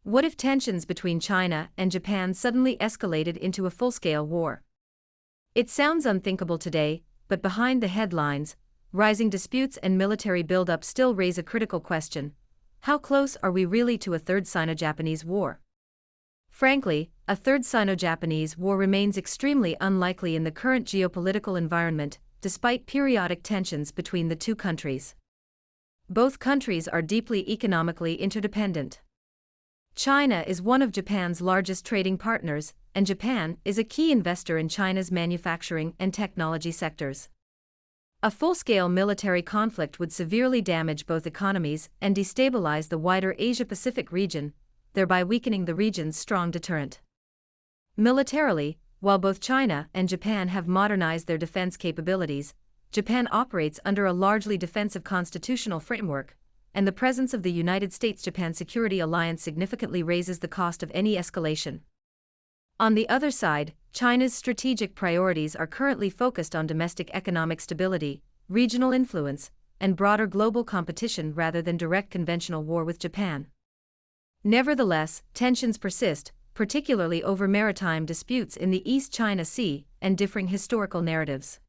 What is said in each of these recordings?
What if tensions between China and Japan suddenly escalated into a full-scale war? It sounds unthinkable today, but behind the headlines, rising disputes and military buildup still raise a critical question. How close are we really to a third Sino-Japanese war? Frankly, a third Sino-Japanese war remains extremely unlikely in the current geopolitical environment, despite periodic tensions between the two countries. Both countries are deeply economically interdependent. China is one of Japan's largest trading partners, and Japan is a key investor in China's manufacturing and technology sectors. A full-scale military conflict would severely damage both economies and destabilize the wider Asia-Pacific region, thereby weakening the region's strong deterrent. Militarily, while both China and Japan have modernized their defense capabilities, Japan operates under a largely defensive constitutional framework, and the presence of the United States-Japan Security Alliance significantly raises the cost of any escalation. On the other side, China's strategic priorities are currently focused on domestic economic stability, regional influence, and broader global competition rather than direct conventional war with Japan. Nevertheless, tensions persist, particularly over maritime disputes in the East China Sea and differing historical narratives.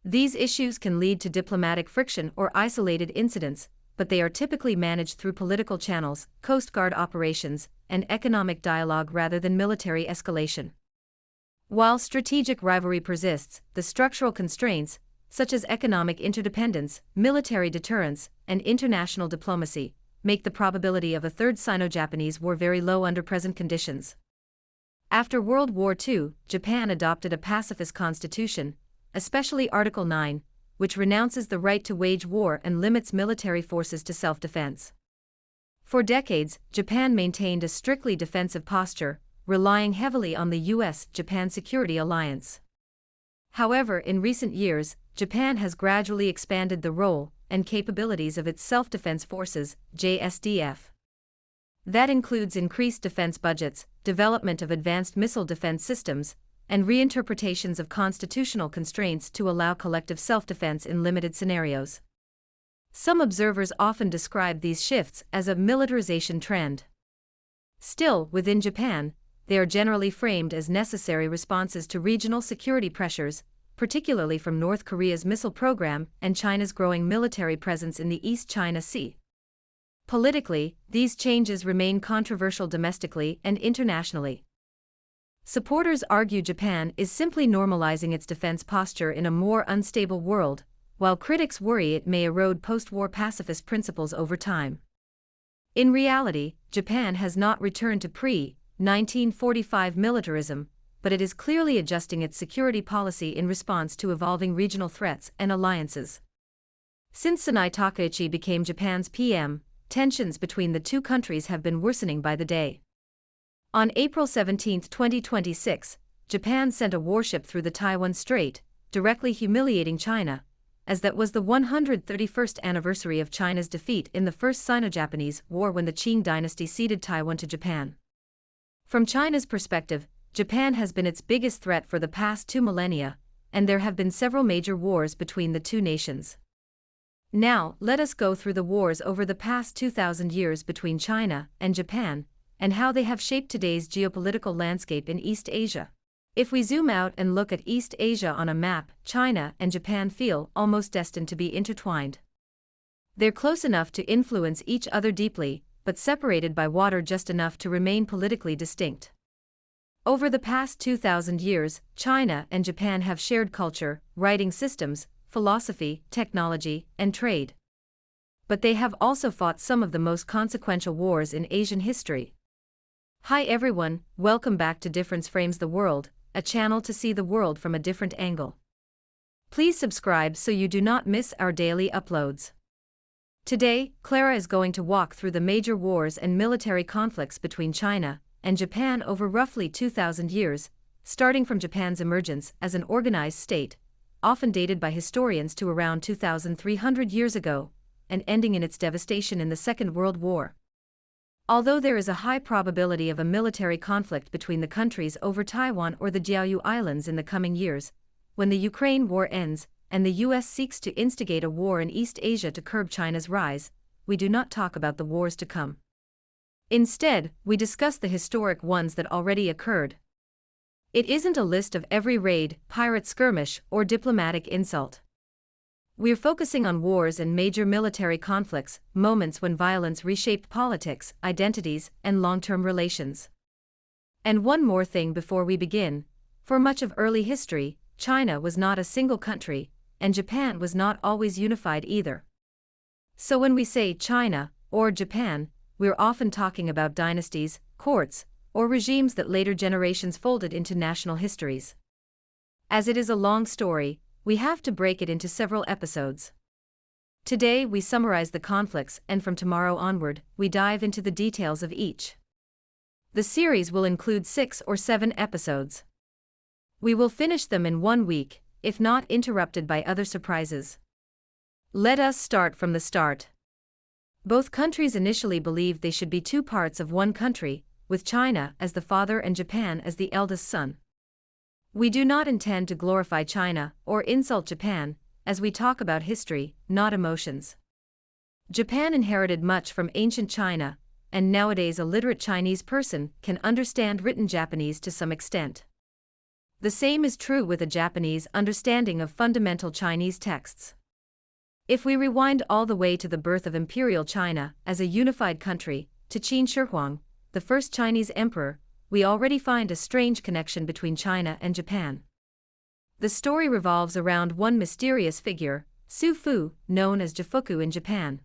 These issues can lead to diplomatic friction or isolated incidents, but they are typically managed through political channels, Coast Guard operations, and economic dialogue rather than military escalation. While strategic rivalry persists, the structural constraints, such as economic interdependence, military deterrence, and international diplomacy, make the probability of a third Sino-Japanese war very low under present conditions. After World War II, Japan adopted a pacifist constitution, especially Article 9, which renounces the right to wage war and limits military forces to self-defense. For decades, Japan maintained a strictly defensive posture, relying heavily on the U.S.-Japan Security Alliance. However, in recent years, Japan has gradually expanded the role and capabilities of its self-defense forces, JSDF. That includes increased defense budgets, development of advanced missile defense systems, and reinterpretations of constitutional constraints to allow collective self-defense in limited scenarios. Some observers often describe these shifts as a militarization trend. Still, within Japan, they are generally framed as necessary responses to regional security pressures, particularly from North Korea's missile program and China's growing military presence in the East China Sea. Politically, these changes remain controversial domestically and internationally. Supporters argue Japan is simply normalizing its defense posture in a more unstable world, while critics worry it may erode post-war pacifist principles over time. In reality, Japan has not returned to pre-1945 militarism, but it is clearly adjusting its security policy in response to evolving regional threats and alliances. Since Sanai Takaichi became Japan's PM, tensions between the two countries have been worsening by the day. On April 17, 2026, Japan sent a warship through the Taiwan Strait, directly humiliating China, as that was the 131st anniversary of China's defeat in the First Sino-Japanese War when the Qing dynasty ceded Taiwan to Japan. From China's perspective, Japan has been its biggest threat for the past 2 millennia, and there have been several major wars between the two nations. Now, let us go through the wars over the past 2,000 years between China and Japan, and how they have shaped today's geopolitical landscape in East Asia. If we zoom out and look at East Asia on a map, China and Japan feel almost destined to be intertwined. They're close enough to influence each other deeply, but separated by water just enough to remain politically distinct. Over the past 2,000 years, China and Japan have shared culture, writing systems, philosophy, technology, and trade. But they have also fought some of the most consequential wars in Asian history. Hi everyone, welcome back to Difference Frames the World, a channel to see the world from a different angle. Please subscribe so you do not miss our daily uploads. Today, Clara is going to walk through the major wars and military conflicts between China and Japan over roughly 2,000 years, starting from Japan's emergence as an organized state, often dated by historians to around 2,300 years ago, and ending in its devastation in the Second World War. Although there is a high probability of a military conflict between the countries over Taiwan or the Diaoyu Islands in the coming years, when the Ukraine war ends and the US seeks to instigate a war in East Asia to curb China's rise, we do not talk about the wars to come. Instead, we discuss the historic ones that already occurred. It isn't a list of every raid, pirate skirmish, or diplomatic insult. We're focusing on wars and major military conflicts, moments when violence reshaped politics, identities, and long-term relations. And one more thing before we begin: for much of early history, China was not a single country, and Japan was not always unified either. So when we say China, or Japan, we're often talking about dynasties, courts, or regimes that later generations folded into national histories. As it is a long story, we have to break it into several episodes. Today we summarize the conflicts, and from tomorrow onward, we dive into the details of each. The series will include 6 or 7 episodes. We will finish them in 1 week, if not interrupted by other surprises. Let us start from the start. Both countries initially believed they should be two parts of one country, with China as the father and Japan as the eldest son. We do not intend to glorify China or insult Japan, as we talk about history, not emotions. Japan inherited much from ancient China, and nowadays a literate Chinese person can understand written Japanese to some extent. The same is true with a Japanese understanding of fundamental Chinese texts. If we rewind all the way to the birth of Imperial China as a unified country, to Qin Shi Huang, the first Chinese emperor, we already find a strange connection between China and Japan. The story revolves around one mysterious figure, Su Fu, known as Jifuku in Japan.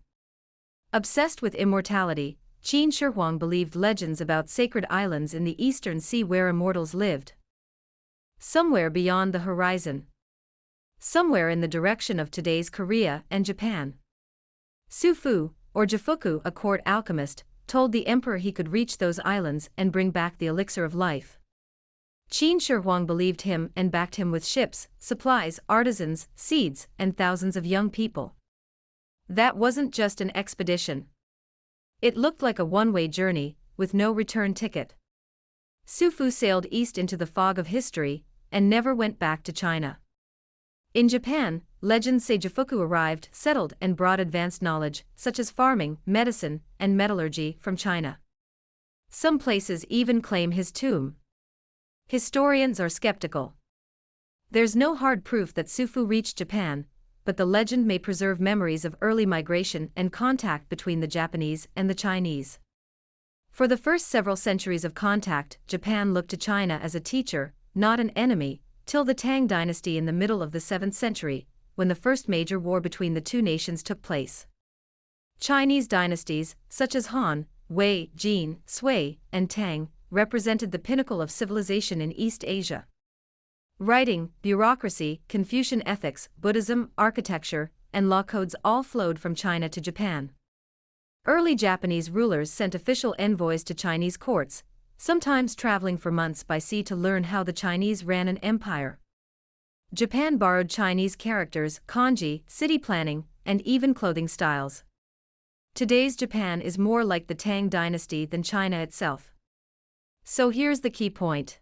Obsessed with immortality, Qin Shi Huang believed legends about sacred islands in the eastern sea where immortals lived. Somewhere beyond the horizon. Somewhere in the direction of today's Korea and Japan. Su Fu, or Jifuku, a court alchemist, told the emperor he could reach those islands and bring back the elixir of life. Qin Shi Huang believed him and backed him with ships, supplies, artisans, seeds, and thousands of young people. That wasn't just an expedition. It looked like a one-way journey, with no return ticket. Su Fu sailed east into the fog of history, and never went back to China. In Japan, legends say Jifuku arrived, settled, and brought advanced knowledge, such as farming, medicine, and metallurgy, from China. Some places even claim his tomb. Historians are skeptical. There's no hard proof that Su Fu reached Japan, but the legend may preserve memories of early migration and contact between the Japanese and the Chinese. For the first several centuries of contact, Japan looked to China as a teacher, not an enemy, till the Tang dynasty in the middle of the 7th century, when the first major war between the two nations took place. Chinese dynasties, such as Han, Wei, Jin, Sui, and Tang, represented the pinnacle of civilization in East Asia. Writing, bureaucracy, Confucian ethics, Buddhism, architecture, and law codes all flowed from China to Japan. Early Japanese rulers sent official envoys to Chinese courts, sometimes traveling for months by sea to learn how the Chinese ran an empire. Japan borrowed Chinese characters, kanji, city planning, and even clothing styles. Today's Japan is more like the Tang dynasty than China itself. So here's the key point.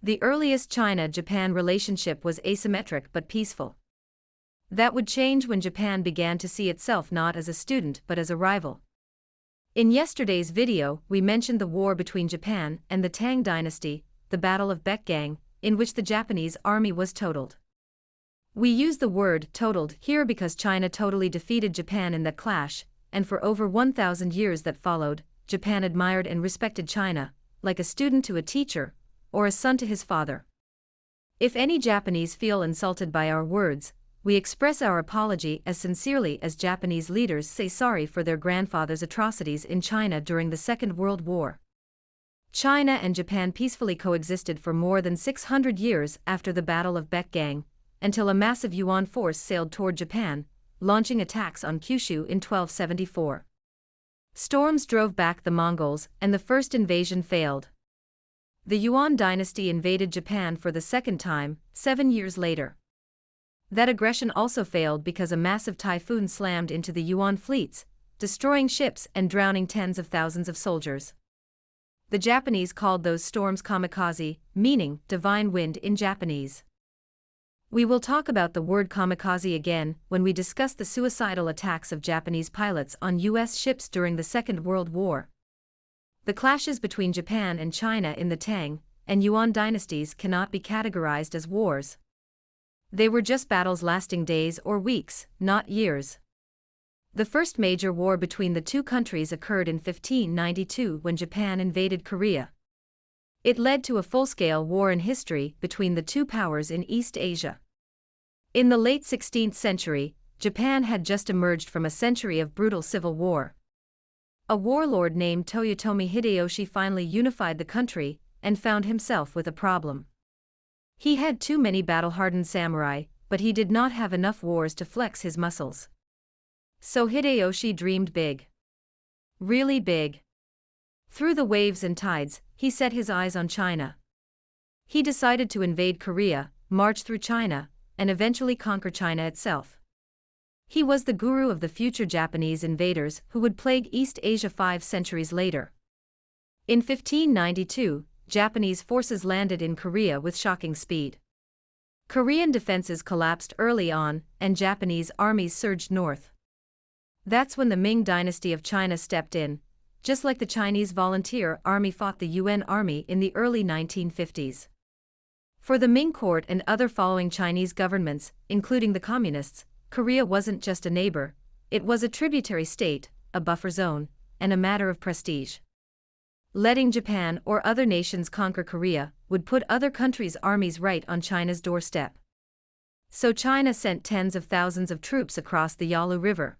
The earliest China-Japan relationship was asymmetric but peaceful. That would change when Japan began to see itself not as a student but as a rival. In yesterday's video, we mentioned the war between Japan and the Tang dynasty, the Battle of Baekgang, in which the Japanese army was totaled. We use the word totaled here because China totally defeated Japan in that clash, and for over 1,000 years that followed, Japan admired and respected China, like a student to a teacher, or a son to his father. If any Japanese feel insulted by our words, we express our apology as sincerely as Japanese leaders say sorry for their grandfathers' atrocities in China during the Second World War. China and Japan peacefully coexisted for more than 600 years after the Battle of Baekgang, until a massive Yuan force sailed toward Japan, launching attacks on Kyushu in 1274. Storms drove back the Mongols, and the first invasion failed. The Yuan dynasty invaded Japan for the second time, 7 years later. That aggression also failed because a massive typhoon slammed into the Yuan fleets, destroying ships and drowning tens of thousands of soldiers. The Japanese called those storms kamikaze, meaning divine wind in Japanese. We will talk about the word kamikaze again when we discuss the suicidal attacks of Japanese pilots on U.S. ships during the Second World War. The clashes between Japan and China in the Tang and Yuan dynasties cannot be categorized as wars. They were just battles lasting days or weeks, not years. The first major war between the two countries occurred in 1592 when Japan invaded Korea. It led to a full-scale war in history between the two powers in East Asia. In the late 16th century, Japan had just emerged from a century of brutal civil war. A warlord named Toyotomi Hideyoshi finally unified the country and found himself with a problem. He had too many battle-hardened samurai, but he did not have enough wars to flex his muscles. So Hideyoshi dreamed big. Really big. Through the waves and tides, he set his eyes on China. He decided to invade Korea, march through China, and eventually conquer China itself. He was the guru of the future Japanese invaders who would plague East Asia 5 centuries later. In 1592, Japanese forces landed in Korea with shocking speed. Korean defenses collapsed early on, and Japanese armies surged north. That's when the Ming dynasty of China stepped in, just like the Chinese volunteer army fought the UN army in the early 1950s. For the Ming court and other following Chinese governments, including the communists, Korea wasn't just a neighbor, it was a tributary state, a buffer zone, and a matter of prestige. Letting Japan or other nations conquer Korea would put other countries' armies right on China's doorstep. So China sent tens of thousands of troops across the Yalu River.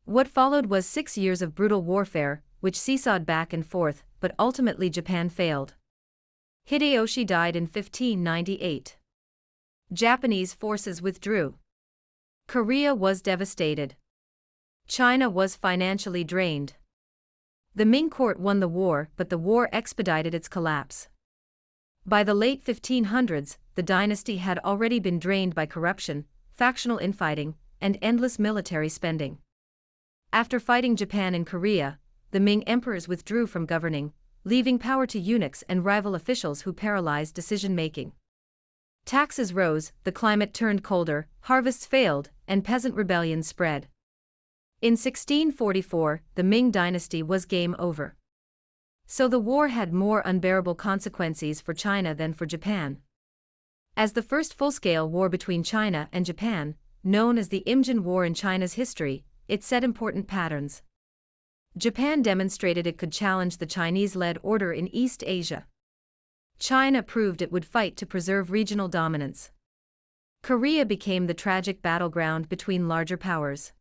What followed was 6 years of brutal warfare, which seesawed back and forth, but ultimately Japan failed. Hideyoshi died in 1598. Japanese forces withdrew. Korea was devastated. China was financially drained. The Ming court won the war, but the war expedited its collapse. By the late 1500s, the dynasty had already been drained by corruption, factional infighting, and endless military spending. After fighting Japan in Korea, the Ming emperors withdrew from governing, leaving power to eunuchs and rival officials who paralyzed decision-making. Taxes rose, the climate turned colder, harvests failed, and peasant rebellions spread. In 1644, the Ming dynasty was game over. So the war had more unbearable consequences for China than for Japan. As the first full-scale war between China and Japan, known as the Imjin War in China's history, it set important patterns. Japan demonstrated it could challenge the Chinese-led order in East Asia. China proved it would fight to preserve regional dominance. Korea became the tragic battleground between larger powers.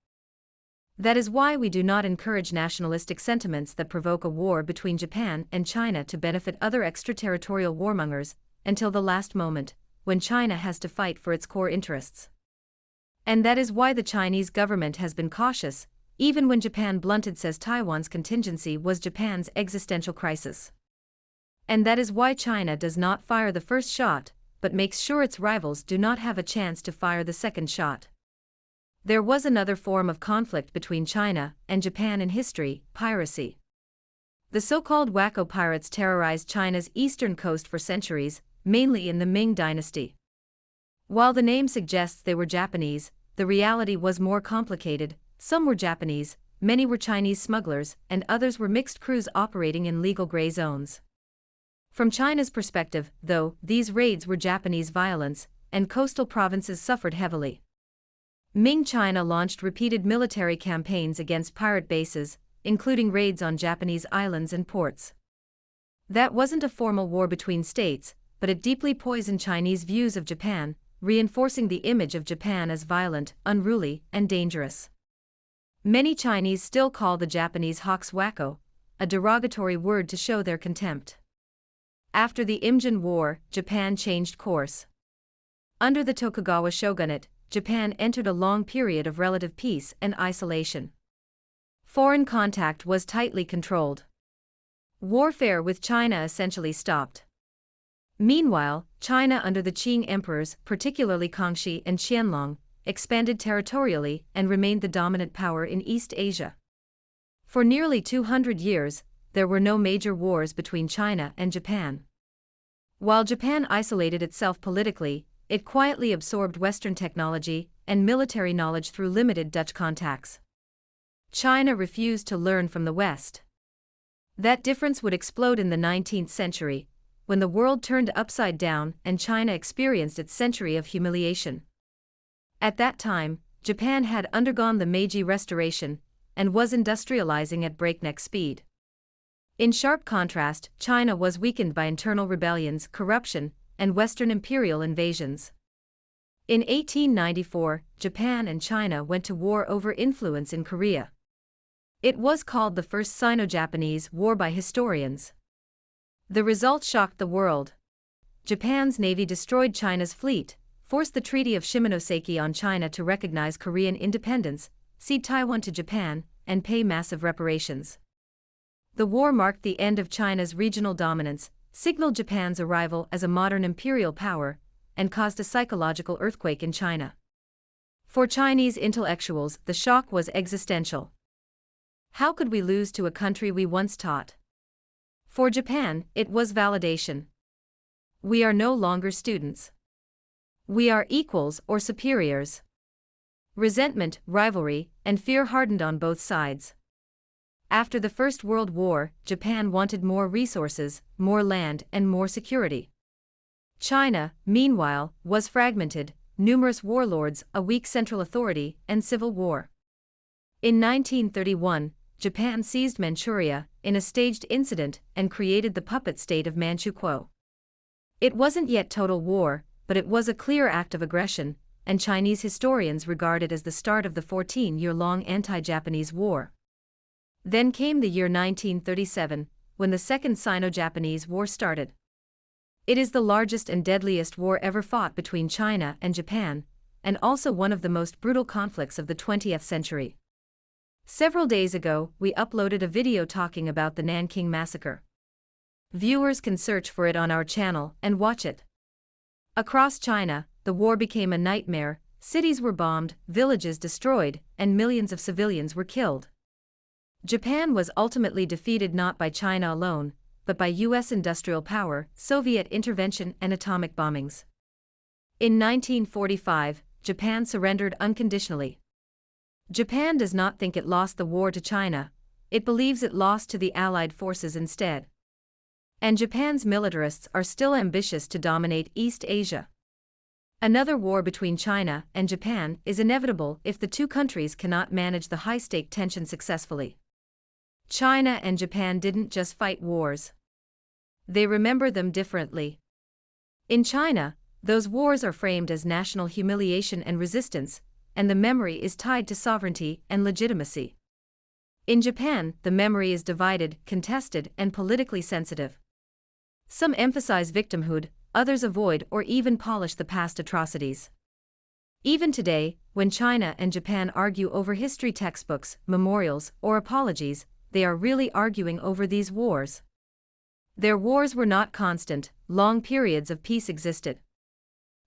That is why we do not encourage nationalistic sentiments that provoke a war between Japan and China to benefit other extraterritorial warmongers, until the last moment, when China has to fight for its core interests. And that is why the Chinese government has been cautious, even when Japan blunted says Taiwan's contingency was Japan's existential crisis. And that is why China does not fire the first shot, but makes sure its rivals do not have a chance to fire the second shot. There was another form of conflict between China and Japan in history, piracy. The so-called Wokou pirates terrorized China's eastern coast for centuries, mainly in the Ming dynasty. While the name suggests they were Japanese, the reality was more complicated. Some were Japanese, many were Chinese smugglers, and others were mixed crews operating in legal gray zones. From China's perspective, though, these raids were Japanese violence, and coastal provinces suffered heavily. Ming China launched repeated military campaigns against pirate bases, including raids on Japanese islands and ports. That wasn't a formal war between states, but it deeply poisoned Chinese views of Japan, reinforcing the image of Japan as violent, unruly, and dangerous. Many Chinese still call the Japanese hawks Wokou, a derogatory word to show their contempt. After the Imjin War, Japan changed course. Under the Tokugawa shogunate, Japan entered a long period of relative peace and isolation. Foreign contact was tightly controlled. Warfare with China essentially stopped. Meanwhile, China under the Qing emperors, particularly Kangxi and Qianlong, expanded territorially and remained the dominant power in East Asia. For nearly 200 years, there were no major wars between China and Japan. While Japan isolated itself politically, it quietly absorbed Western technology and military knowledge through limited Dutch contacts. China refused to learn from the West. That difference would explode in the 19th century, when the world turned upside down and China experienced its century of humiliation. At that time, Japan had undergone the Meiji Restoration and was industrializing at breakneck speed. In sharp contrast, China was weakened by internal rebellions, corruption, and Western imperial invasions. In 1894, Japan and China went to war over influence in Korea. It was called the First Sino-Japanese War by historians. The result shocked the world. Japan's navy destroyed China's fleet, forced the Treaty of Shimonoseki on China to recognize Korean independence, cede Taiwan to Japan, and pay massive reparations. The war marked the end of China's regional dominance, signaled Japan's arrival as a modern imperial power, and caused a psychological earthquake in China. For Chinese intellectuals, the shock was existential. How could we lose to a country we once taught? For Japan, it was validation. We are no longer students. We are equals or superiors. Resentment, rivalry, and fear hardened on both sides. After the First World War, Japan wanted more resources, more land, and more security. China, meanwhile, was fragmented, numerous warlords, a weak central authority, and civil war. In 1931, Japan seized Manchuria in a staged incident and created the puppet state of Manchukuo. It wasn't yet total war, but it was a clear act of aggression, and Chinese historians regard it as the start of the 14-year-long anti-Japanese war. Then came the year 1937, when the Second Sino-Japanese War started. It is the largest and deadliest war ever fought between China and Japan, and also one of the most brutal conflicts of the 20th century. Several days ago, we uploaded a video talking about the Nanking Massacre. Viewers can search for it on our channel and watch it. Across China, the war became a nightmare, cities were bombed, villages destroyed, and millions of civilians were killed. Japan was ultimately defeated not by China alone, but by US industrial power, Soviet intervention, and atomic bombings. In 1945, Japan surrendered unconditionally. Japan does not think it lost the war to China, it believes it lost to the Allied forces instead. And Japan's militarists are still ambitious to dominate East Asia. Another war between China and Japan is inevitable if the two countries cannot manage the high-stake tension successfully. China and Japan didn't just fight wars. They remember them differently. In China, those wars are framed as national humiliation and resistance, and the memory is tied to sovereignty and legitimacy. In Japan, the memory is divided, contested, and politically sensitive. Some emphasize victimhood, others avoid or even polish the past atrocities. Even today, when China and Japan argue over history textbooks, memorials, or apologies, they are really arguing over these wars. Their wars were not constant, long periods of peace existed.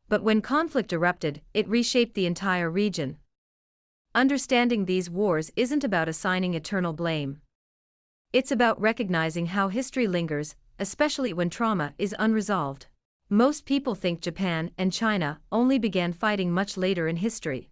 But when conflict erupted, it reshaped the entire region. Understanding these wars isn't about assigning eternal blame. It's about recognizing how history lingers, especially when trauma is unresolved. Most people think Japan and China only began fighting much later in history.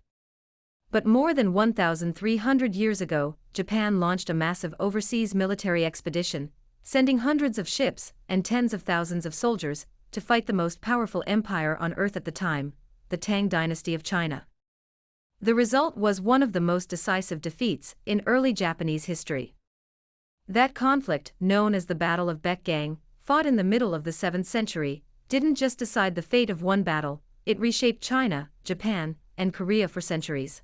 But more than 1,300 years ago, Japan launched a massive overseas military expedition, sending hundreds of ships and tens of thousands of soldiers to fight the most powerful empire on earth at the time, the Tang dynasty of China. The result was one of the most decisive defeats in early Japanese history. That conflict, known as the Battle of Baekgang, fought in the middle of the 7th century, didn't just decide the fate of one battle, it reshaped China, Japan, and Korea for centuries.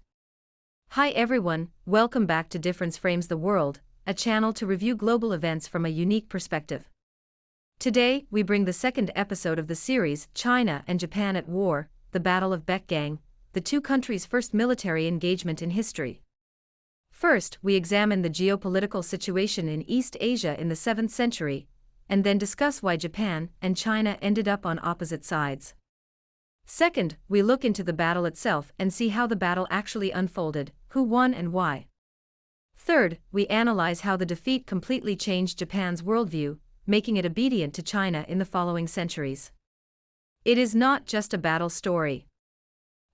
Hi everyone, welcome back to Difference Frames the World, a channel to review global events from a unique perspective. Today, we bring the second episode of the series, China and Japan at War, the Battle of Baekgang, the two countries' first military engagement in history. First, we examine the geopolitical situation in East Asia in the 7th century, and then discuss why Japan and China ended up on opposite sides. Second, we look into the battle itself and see how the battle actually unfolded, who won and why. Third, we analyze how the defeat completely changed Japan's worldview, making it obedient to China in the following centuries. It is not just a battle story.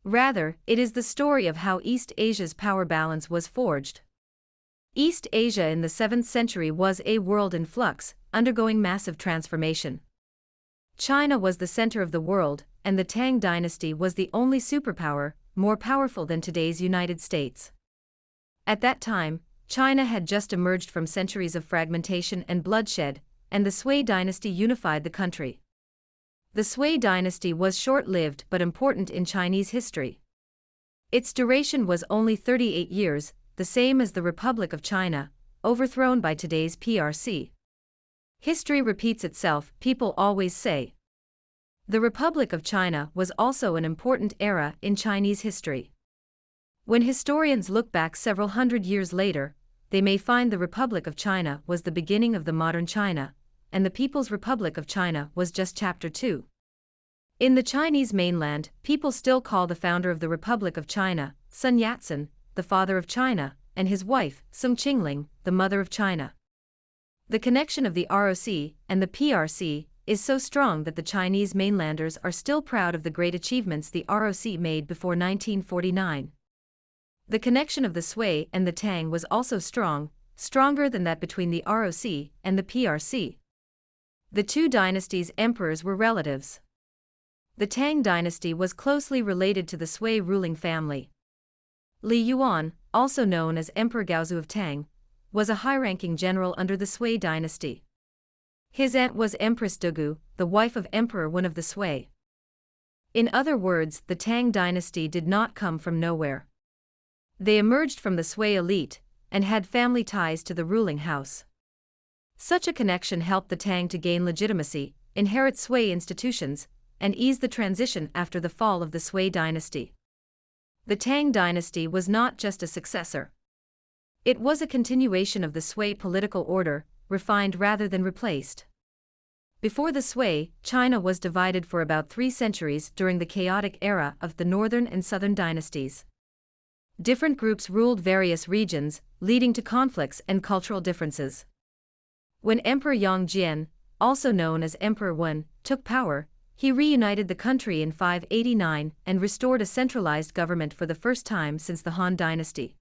Rather, it is the story of how East Asia's power balance was forged. East Asia in the 7th century was a world in flux, undergoing massive transformation. China was the center of the world, and the Tang dynasty was the only superpower, more powerful than today's United States. At that time, China had just emerged from centuries of fragmentation and bloodshed, and the Sui dynasty unified the country. The Sui dynasty was short-lived but important in Chinese history. Its duration was only 38 years, the same as the Republic of China, overthrown by today's PRC. History repeats itself, people always say. The Republic of China was also an important era in Chinese history. When historians look back several hundred years later, they may find the Republic of China was the beginning of the modern China, and the People's Republic of China was just chapter 2. In the Chinese mainland, people still call the founder of the Republic of China, Sun Yat-sen, the father of China, and his wife, Sung Qingling, the mother of China. The connection of the ROC and the PRC is so strong that the Chinese mainlanders are still proud of the great achievements the ROC made before 1949. The connection of the Sui and the Tang was also strong, stronger than that between the ROC and the PRC. The two dynasties' emperors were relatives. The Tang dynasty was closely related to the Sui ruling family. Li Yuan, also known as Emperor Gaozu of Tang, was a high-ranking general under the Sui dynasty. His aunt was Empress Dugu, the wife of Emperor Wen of the Sui. In other words, the Tang dynasty did not come from nowhere. They emerged from the Sui elite, and had family ties to the ruling house. Such a connection helped the Tang to gain legitimacy, inherit Sui institutions, and ease the transition after the fall of the Sui dynasty. The Tang dynasty was not just a successor. It was a continuation of the Sui political order, refined rather than replaced. Before the Sui, China was divided for about 3 centuries during the chaotic era of the northern and southern dynasties. Different groups ruled various regions, leading to conflicts and cultural differences. When Emperor Yongjian, also known as Emperor Wen, took power, he reunited the country in 589 and restored a centralized government for the first time since the Han dynasty.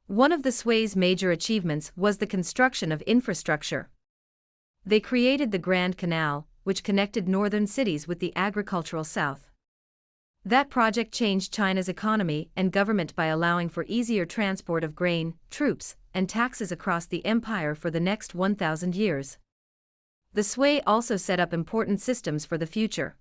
One of the Sui's major achievements was the construction of infrastructure. They created the Grand Canal, which connected northern cities with the agricultural south. That project changed China's economy and government by allowing for easier transport of grain, troops, and taxes across the empire for the next 1,000 years. The Sui also set up important systems for the future.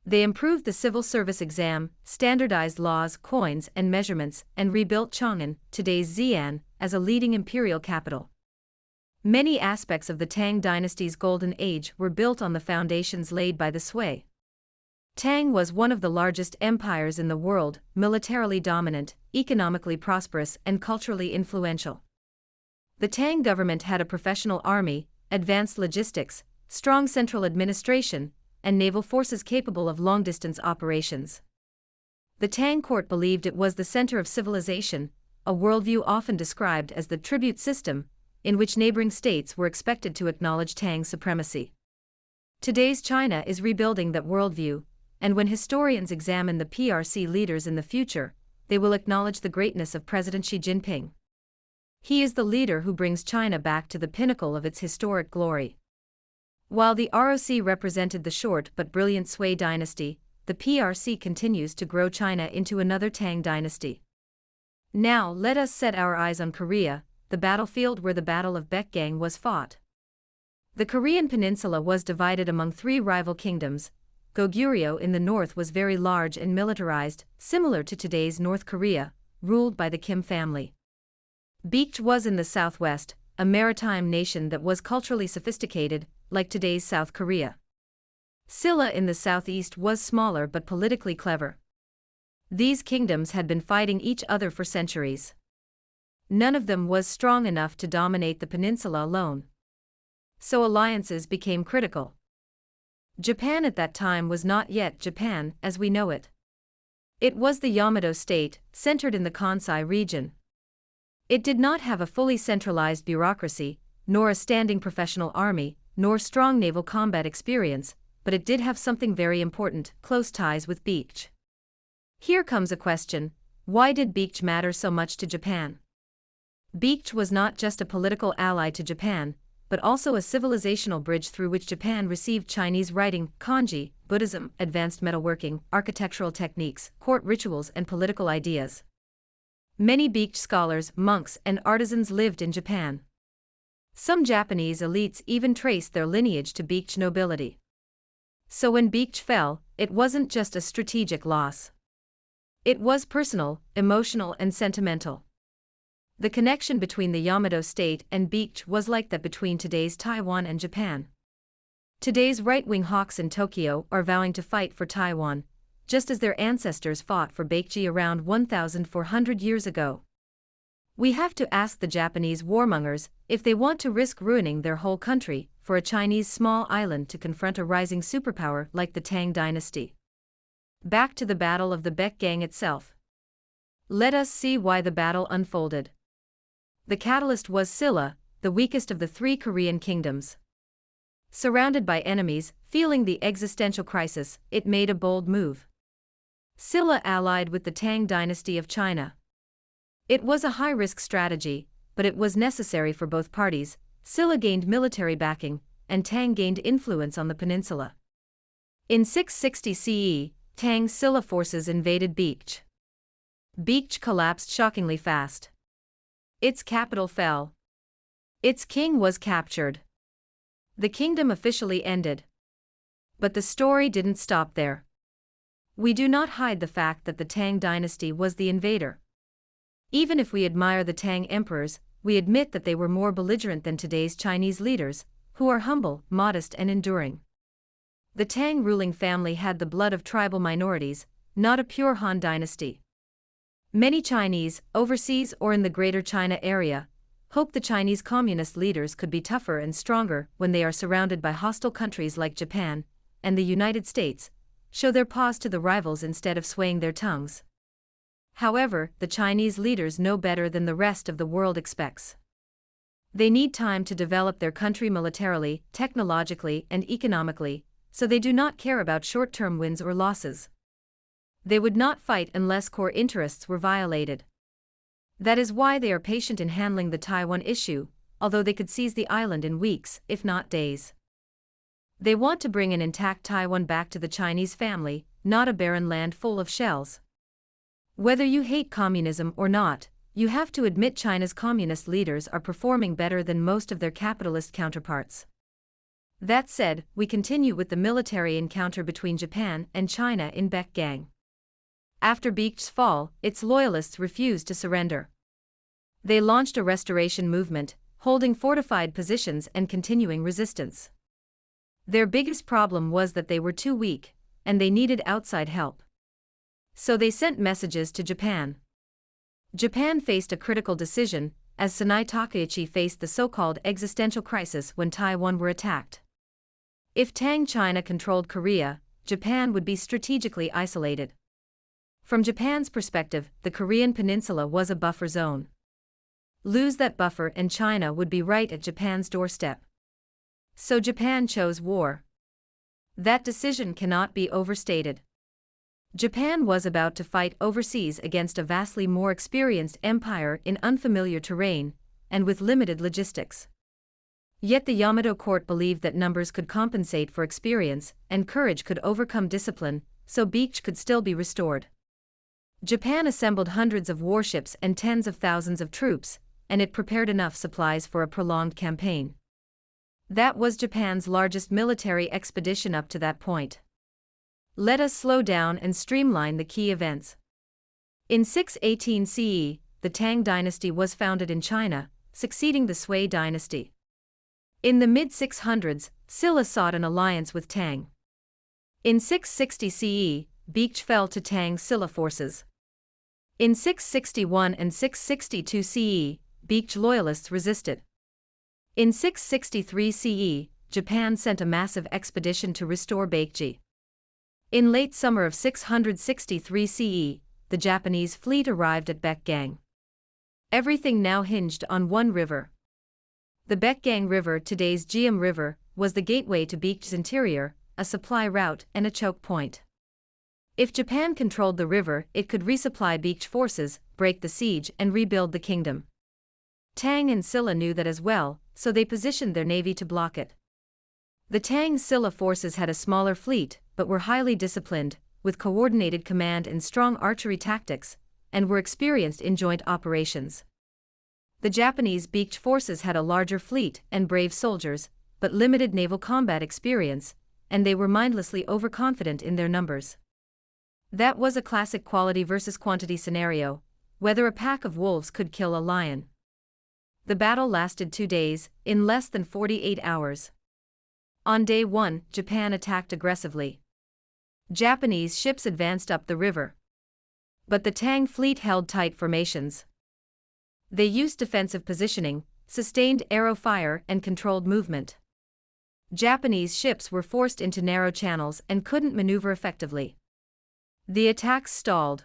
They improved the civil service exam, standardized laws, coins, and measurements, and rebuilt Chang'an, today's Xi'an, as a leading imperial capital. Many aspects of the Tang dynasty's golden age were built on the foundations laid by the Sui. Tang was one of the largest empires in the world, militarily dominant, economically prosperous, and culturally influential. The Tang government had a professional army, advanced logistics, strong central administration, and naval forces capable of long-distance operations. The Tang court believed it was the center of civilization, a worldview often described as the tribute system, in which neighboring states were expected to acknowledge Tang supremacy. Today's China is rebuilding that worldview, and when historians examine the PRC leaders in the future, they will acknowledge the greatness of President Xi Jinping. He is the leader who brings China back to the pinnacle of its historic glory. While the ROC represented the short but brilliant Sui dynasty, the PRC continues to grow China into another Tang dynasty. Now let us set our eyes on Korea, the battlefield where the Battle of Baekgang was fought. The Korean peninsula was divided among 3 rival kingdoms. Goguryeo in the north was very large and militarized, similar to today's North Korea, ruled by the Kim family. Baekje was in the southwest, a maritime nation that was culturally sophisticated, like today's South Korea. Silla in the southeast was smaller but politically clever. These kingdoms had been fighting each other for centuries. None of them was strong enough to dominate the peninsula alone. So alliances became critical. Japan at that time was not yet Japan as we know it. It was the Yamato state, centered in the Kansai region. It did not have a fully centralized bureaucracy, nor a standing professional army, nor strong naval combat experience, but it did have something very important, close ties with Baekje. Here comes a question: why did Baekje matter so much to Japan? Baekje was not just a political ally to Japan, but also a civilizational bridge through which Japan received Chinese writing, kanji, Buddhism, advanced metalworking, architectural techniques, court rituals and political ideas. Many Baekje scholars, monks and artisans lived in Japan. Some Japanese elites even traced their lineage to Baekje nobility. So when Baekje fell, it wasn't just a strategic loss. It was personal, emotional and sentimental. The connection between the Yamato state and Baekje was like that between today's Taiwan and Japan. Today's right-wing hawks in Tokyo are vowing to fight for Taiwan, just as their ancestors fought for Baekje around 1,400 years ago. We have to ask the Japanese warmongers if they want to risk ruining their whole country for a Chinese small island to confront a rising superpower like the Tang dynasty. Back to the Battle of the Baekgang itself. Let us see why the battle unfolded. The catalyst was Silla, the weakest of the three Korean kingdoms. Surrounded by enemies, feeling the existential crisis, it made a bold move. Silla allied with the Tang dynasty of China. It was a high-risk strategy, but it was necessary for both parties. Silla gained military backing, and Tang gained influence on the peninsula. In 660 CE, Tang-Silla forces invaded Baekje. Baekje collapsed shockingly fast. Its capital fell. Its king was captured. The kingdom officially ended. But the story didn't stop there. We do not hide the fact that the Tang dynasty was the invader. Even if we admire the Tang emperors, we admit that they were more belligerent than today's Chinese leaders, who are humble, modest and enduring. The Tang ruling family had the blood of tribal minorities, not a pure Han dynasty. Many Chinese, overseas or in the Greater China area, hope the Chinese communist leaders could be tougher and stronger when they are surrounded by hostile countries like Japan and the United States, show their paws to the rivals instead of swaying their tongues. However, the Chinese leaders know better than the rest of the world expects. They need time to develop their country militarily, technologically, and economically, so they do not care about short-term wins or losses. They would not fight unless core interests were violated. That is why they are patient in handling the Taiwan issue, although they could seize the island in weeks, if not days. They want to bring an intact Taiwan back to the Chinese family, not a barren land full of shells. Whether you hate communism or not, you have to admit China's communist leaders are performing better than most of their capitalist counterparts. That said, we continue with the military encounter between Japan and China in Baekgang. After Baekje's fall, its loyalists refused to surrender. They launched a restoration movement, holding fortified positions and continuing resistance. Their biggest problem was that they were too weak, and they needed outside help. So they sent messages to Japan. Japan faced a critical decision, as Sanai Takaichi faced the so-called existential crisis when Taiwan were attacked. If Tang China controlled Korea, Japan would be strategically isolated. From Japan's perspective, the Korean peninsula was a buffer zone. Lose that buffer and China would be right at Japan's doorstep. So Japan chose war. That decision cannot be overstated. Japan was about to fight overseas against a vastly more experienced empire in unfamiliar terrain, and with limited logistics. Yet the Yamato court believed that numbers could compensate for experience, and courage could overcome discipline, so Baekje could still be restored. Japan assembled hundreds of warships and tens of thousands of troops, and it prepared enough supplies for a prolonged campaign. That was Japan's largest military expedition up to that point. Let us slow down and streamline the key events. In 618 CE, the Tang dynasty was founded in China, succeeding the Sui dynasty. In the mid-600s, Silla sought an alliance with Tang. In 660 CE, Baekje fell to Tang-Silla forces. In 661 and 662 CE, Baekje loyalists resisted. In 663 CE, Japan sent a massive expedition to restore Baekje. In late summer of 663 CE, the Japanese fleet arrived at Baekgang. Everything now hinged on one river. The Baekgang River, today's Jiam River, was the gateway to Baekje's interior, a supply route and a choke point. If Japan controlled the river, it could resupply Baekje forces, break the siege and rebuild the kingdom. Tang and Silla knew that as well, so they positioned their navy to block it. The Tang-Silla forces had a smaller fleet, but were highly disciplined, with coordinated command and strong archery tactics, and were experienced in joint operations. The Japanese Baekgang forces had a larger fleet and brave soldiers, but limited naval combat experience, and they were mindlessly overconfident in their numbers. That was a classic quality versus quantity scenario, whether a pack of wolves could kill a lion. The battle lasted 2 days, in less than 48 hours. On day 1, Japan attacked aggressively. Japanese ships advanced up the river. But the Tang fleet held tight formations. They used defensive positioning, sustained arrow fire, and controlled movement. Japanese ships were forced into narrow channels and couldn't maneuver effectively. The attacks stalled.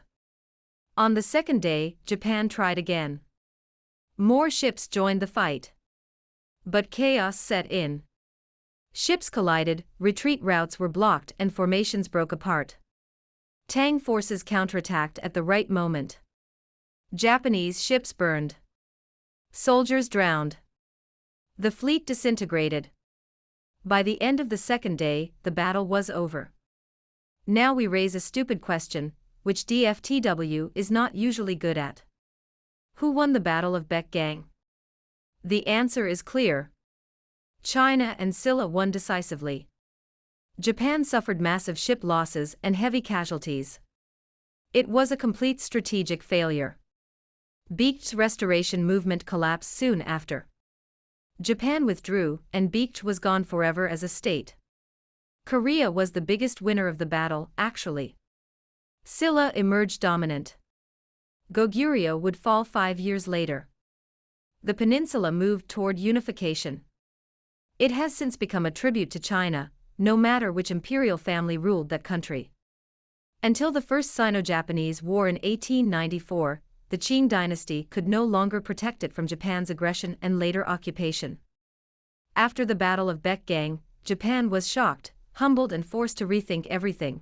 On the second day, Japan tried again. More ships joined the fight. But chaos set in. Ships collided, retreat routes were blocked, and formations broke apart. Tang forces counterattacked at the right moment. Japanese ships burned. Soldiers drowned. The fleet disintegrated. By the end of the second day, the battle was over. Now we raise a stupid question, which DFTW is not usually good at. Who won the Battle of Baekgang? The answer is clear. China and Silla won decisively. Japan suffered massive ship losses and heavy casualties. It was a complete strategic failure. Baekg's restoration movement collapsed soon after. Japan withdrew, and Baekg was gone forever as a state. Korea was the biggest winner of the battle, actually. Silla emerged dominant. Goguryeo would fall 5 years later. The peninsula moved toward unification. It has since become a tribute to China, no matter which imperial family ruled that country. Until the First Sino-Japanese War in 1894, the Qing dynasty could no longer protect it from Japan's aggression and later occupation. After the Battle of Baekgang, Japan was shocked, humbled, and forced to rethink everything.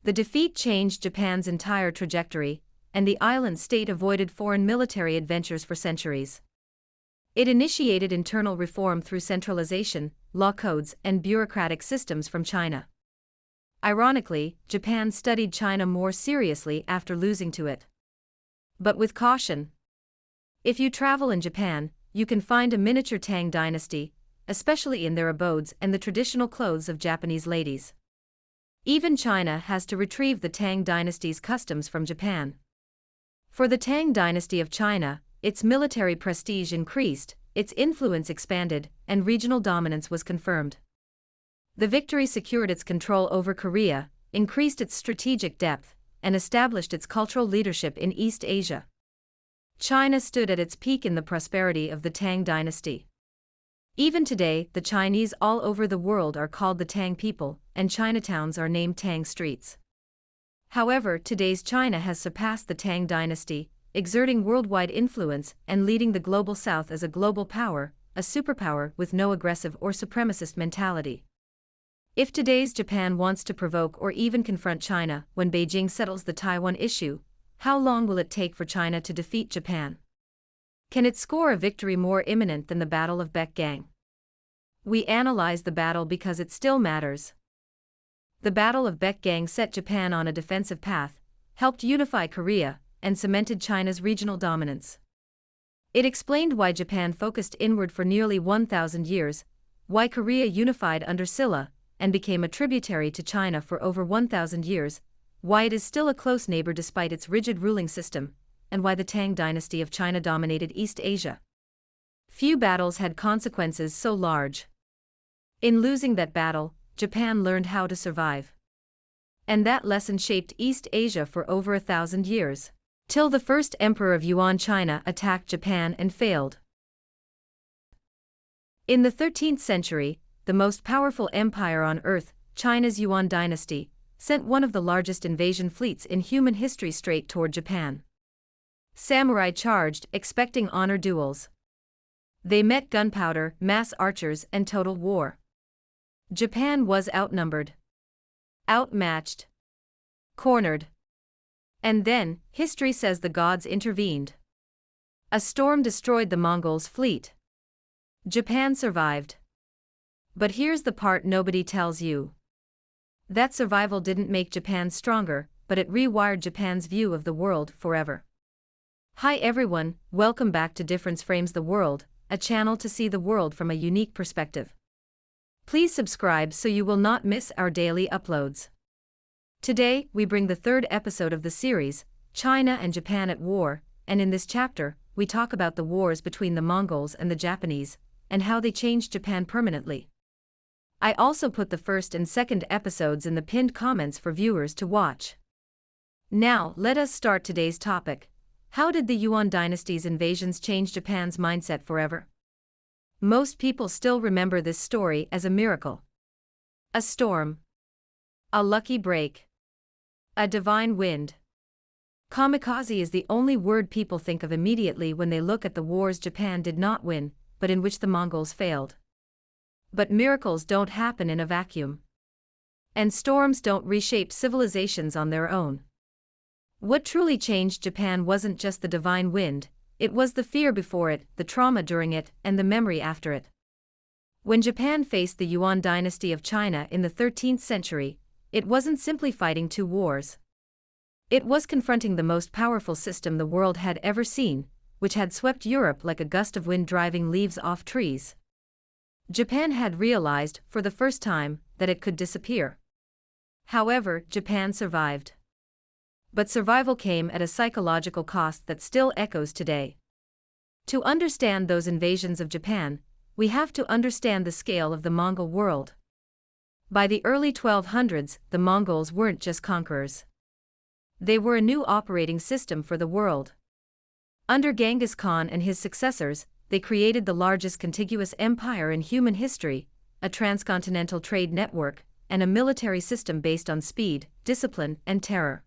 The defeat changed Japan's entire trajectory, and the island state avoided foreign military adventures for centuries. It initiated internal reform through centralization, law codes, and bureaucratic systems from China. Ironically, Japan studied China more seriously after losing to it. But with caution. If you travel in Japan, you can find a miniature Tang dynasty, especially in their abodes and the traditional clothes of Japanese ladies. Even China has to retrieve the Tang dynasty's customs from Japan. For the Tang dynasty of China, its military prestige increased, its influence expanded, and regional dominance was confirmed. The victory secured its control over Korea, increased its strategic depth, and established its cultural leadership in East Asia. China stood at its peak in the prosperity of the Tang dynasty. Even today, the Chinese all over the world are called the Tang people, and Chinatowns are named Tang streets. However, today's China has surpassed the Tang dynasty, exerting worldwide influence and leading the global south as a global power, a superpower with no aggressive or supremacist mentality. If today's Japan wants to provoke or even confront China when Beijing settles the Taiwan issue, how long will it take for China to defeat Japan? Can it score a victory more imminent than the Battle of Baekgang? We analyze the battle because it still matters. The Battle of Baekgang set Japan on a defensive path, helped unify Korea, and cemented China's regional dominance. It explained why Japan focused inward for nearly 1,000 years, why Korea unified under Silla, and became a tributary to China for over 1,000 years, why it is still a close neighbor despite its rigid ruling system, and why the Tang dynasty of China dominated East Asia. Few battles had consequences so large. In losing that battle, Japan learned how to survive. And that lesson shaped East Asia for over 1,000 years. Till the first emperor of Yuan China attacked Japan and failed. In the 13th century, the most powerful empire on earth, China's Yuan dynasty, sent one of the largest invasion fleets in human history straight toward Japan. Samurai charged, expecting honor duels. They met gunpowder, mass archers, and total war. Japan was outnumbered, outmatched, cornered. And then, history says the gods intervened. A storm destroyed the Mongols' fleet. Japan survived. But here's the part nobody tells you. That survival didn't make Japan stronger, but it rewired Japan's view of the world forever. Hi everyone, welcome back to Difference Frames the World, a channel to see the world from a unique perspective. Please subscribe so you will not miss our daily uploads. Today, we bring the third episode of the series, China and Japan at War, and in this chapter, we talk about the wars between the Mongols and the Japanese, and how they changed Japan permanently. I also put the first and second episodes in the pinned comments for viewers to watch. Now, let us start today's topic. How did the Yuan dynasty's invasions change Japan's mindset forever? Most people still remember this story as a miracle. A storm. A lucky break. A divine wind. Kamikaze is the only word people think of immediately when they look at the wars Japan did not win, but in which the Mongols failed. But miracles don't happen in a vacuum. And storms don't reshape civilizations on their own. What truly changed Japan wasn't just the divine wind, it was the fear before it, the trauma during it, and the memory after it. When Japan faced the Yuan dynasty of China in the 13th century, it wasn't simply fighting two wars. It was confronting the most powerful system the world had ever seen, which had swept Europe like a gust of wind driving leaves off trees. Japan had realized, for the first time, that it could disappear. However, Japan survived. But survival came at a psychological cost that still echoes today. To understand those invasions of Japan, we have to understand the scale of the Mongol world. By the early 1200s, the Mongols weren't just conquerors. They were a new operating system for the world. Under Genghis Khan and his successors, they created the largest contiguous empire in human history, a transcontinental trade network, and a military system based on speed, discipline, and terror.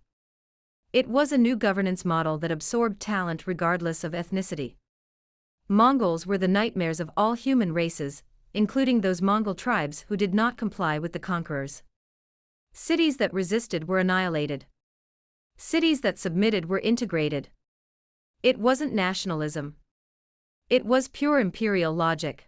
It was a new governance model that absorbed talent regardless of ethnicity. Mongols were the nightmares of all human races, including those Mongol tribes who did not comply with the conquerors. Cities that resisted were annihilated. Cities that submitted were integrated. It wasn't nationalism. It was pure imperial logic.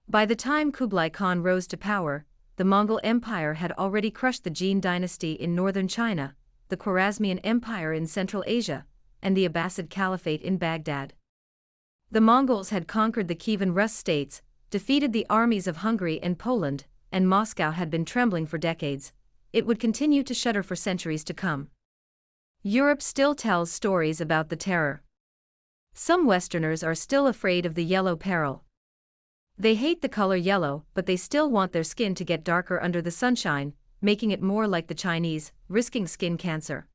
By the time Kublai Khan rose to power, the Mongol Empire had already crushed the Jin dynasty in northern China, the Khwarezmian Empire in Central Asia, and the Abbasid Caliphate in Baghdad. The Mongols had conquered the Kievan Rus states, defeated the armies of Hungary and Poland, and Moscow had been trembling for decades. It would continue to shudder for centuries to come. Europe still tells stories about the terror. Some Westerners are still afraid of the yellow peril. They hate the color yellow, but they still want their skin to get darker under the sunshine, making it more like the Chinese, risking skin cancer.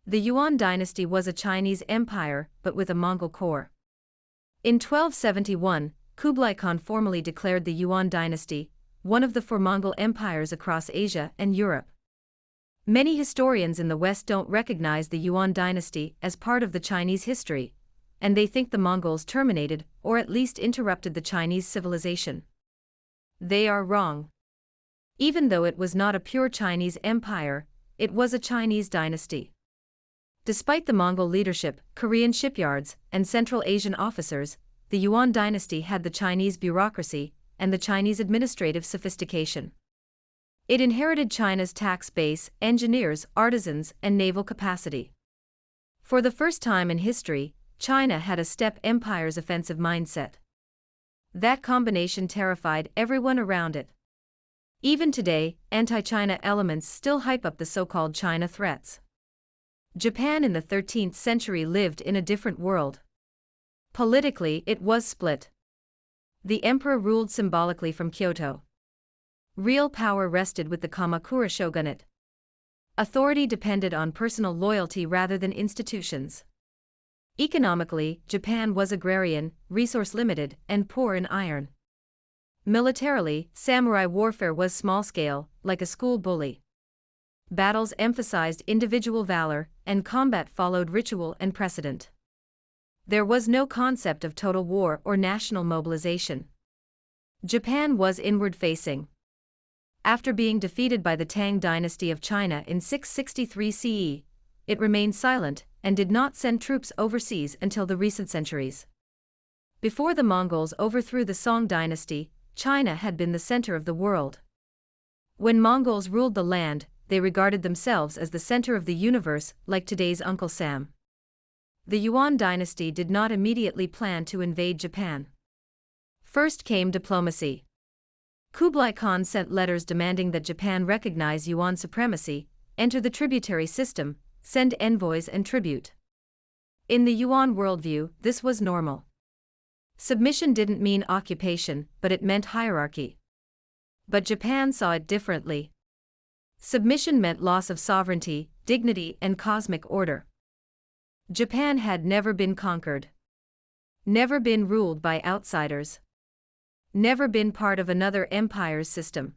The Yuan dynasty was a Chinese empire, but with a Mongol core. In 1271, Kublai Khan formally declared the Yuan dynasty one of the four Mongol empires across Asia and Europe. Many historians in the West don't recognize the Yuan dynasty as part of the Chinese history, and they think the Mongols terminated or at least interrupted the Chinese civilization. They are wrong. Even though it was not a pure Chinese empire, it was a Chinese dynasty. Despite the Mongol leadership, Korean shipyards, and Central Asian officers, the Yuan dynasty had the Chinese bureaucracy and the Chinese administrative sophistication. It inherited China's tax base, engineers, artisans, and naval capacity. For the first time in history, China had a steppe empire's offensive mindset. That combination terrified everyone around it. Even today, anti-China elements still hype up the so-called China threats. Japan in the 13th century lived in a different world. Politically, it was split. The emperor ruled symbolically from Kyoto. Real power rested with the Kamakura shogunate. Authority depended on personal loyalty rather than institutions. Economically, Japan was agrarian, resource-limited, and poor in iron. Militarily, samurai warfare was small-scale, like a school bully. Battles emphasized individual valor, and combat followed ritual and precedent. There was no concept of total war or national mobilization. Japan was inward-facing. After being defeated by the Tang dynasty of China in 663 CE, it remained silent and did not send troops overseas until the recent centuries. Before the Mongols overthrew the Song dynasty, China had been the center of the world. When Mongols ruled the land, they regarded themselves as the center of the universe, like today's Uncle Sam. The Yuan dynasty did not immediately plan to invade Japan. First came diplomacy. Kublai Khan sent letters demanding that Japan recognize Yuan supremacy, enter the tributary system, send envoys and tribute. In the Yuan worldview, this was normal. Submission didn't mean occupation, but it meant hierarchy. But Japan saw it differently. Submission meant loss of sovereignty, dignity, and cosmic order. Japan had never been conquered. Never been ruled by outsiders. Never been part of another empire's system.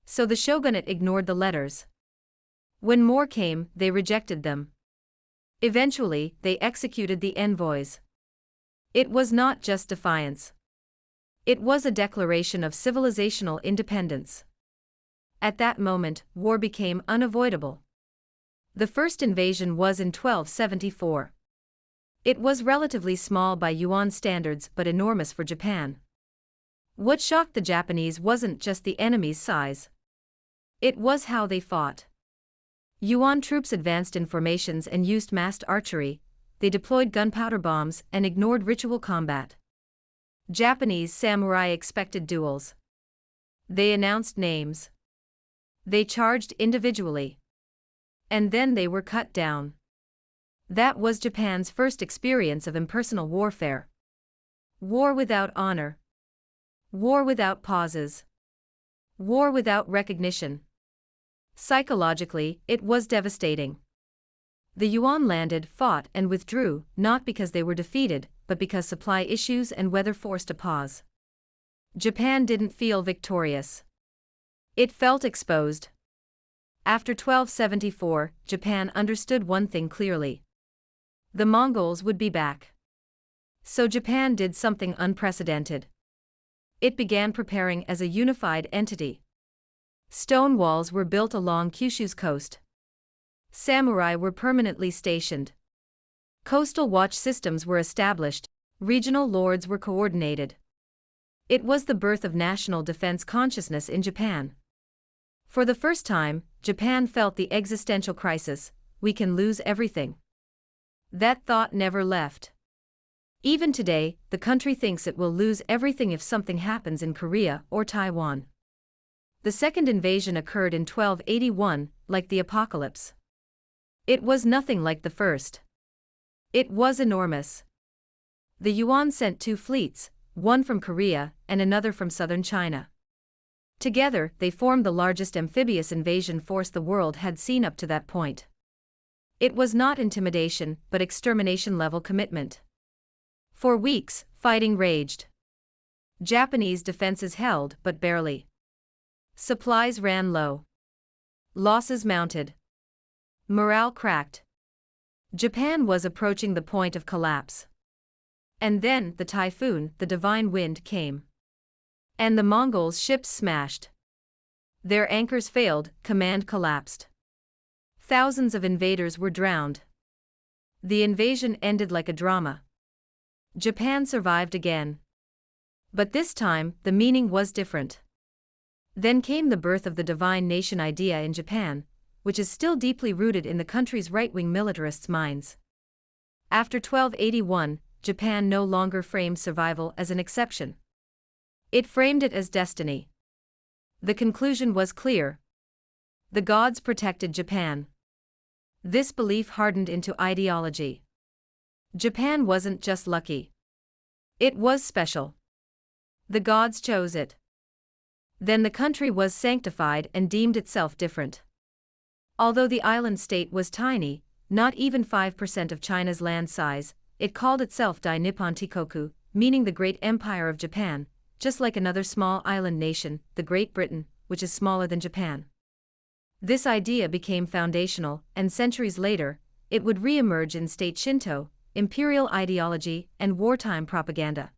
So the shogunate ignored the letters. When more came, they rejected them. Eventually, they executed the envoys. It was not just defiance. It was a declaration of civilizational independence. At that moment, war became unavoidable. The first invasion was in 1274. It was relatively small by Yuan standards but enormous for Japan. What shocked the Japanese wasn't just the enemy's size. It was how they fought. Yuan troops advanced in formations and used massed archery, they deployed gunpowder bombs and ignored ritual combat. Japanese samurai expected duels. They announced names. They charged individually. And then they were cut down. That was Japan's first experience of impersonal warfare. War without honor. War without pauses. War without recognition. Psychologically, it was devastating. The Yuan landed, fought, and withdrew, not because they were defeated, but because supply issues and weather forced a pause. Japan didn't feel victorious. It felt exposed. After 1274, Japan understood one thing clearly. The Mongols would be back. So Japan did something unprecedented. It began preparing as a unified entity. Stone walls were built along Kyushu's coast. Samurai were permanently stationed. Coastal watch systems were established, regional lords were coordinated. It was the birth of national defense consciousness in Japan. For the first time, Japan felt the existential crisis: we can lose everything. That thought never left. Even today, the country thinks it will lose everything if something happens in Korea or Taiwan. The second invasion occurred in 1281, like the apocalypse. It was nothing like the first. It was enormous. The Yuan sent 2 fleets, one from Korea and another from southern China. Together, they formed the largest amphibious invasion force the world had seen up to that point. It was not intimidation, but extermination-level commitment. For weeks, fighting raged. Japanese defenses held, but barely. Supplies ran low. Losses mounted. Morale cracked. Japan was approaching the point of collapse. And then, the typhoon, the divine wind, came. And the Mongols' ships smashed. Their anchors failed, command collapsed. Thousands of invaders were drowned. The invasion ended like a drama. Japan survived again. But this time, the meaning was different. Then came the birth of the divine nation idea in Japan, which is still deeply rooted in the country's right-wing militarists' minds. After 1281, Japan no longer framed survival as an exception. It framed it as destiny. The conclusion was clear. The gods protected Japan. This belief hardened into ideology. Japan wasn't just lucky. It was special. The gods chose it. Then the country was sanctified and deemed itself different. Although the island state was tiny, not even 5% of China's land size, it called itself Dai Nippon Tikoku, meaning the Great Empire of Japan, just like another small island nation, the Great Britain, which is smaller than Japan. This idea became foundational, and centuries later, it would re-emerge in state Shinto, imperial ideology, and wartime propaganda.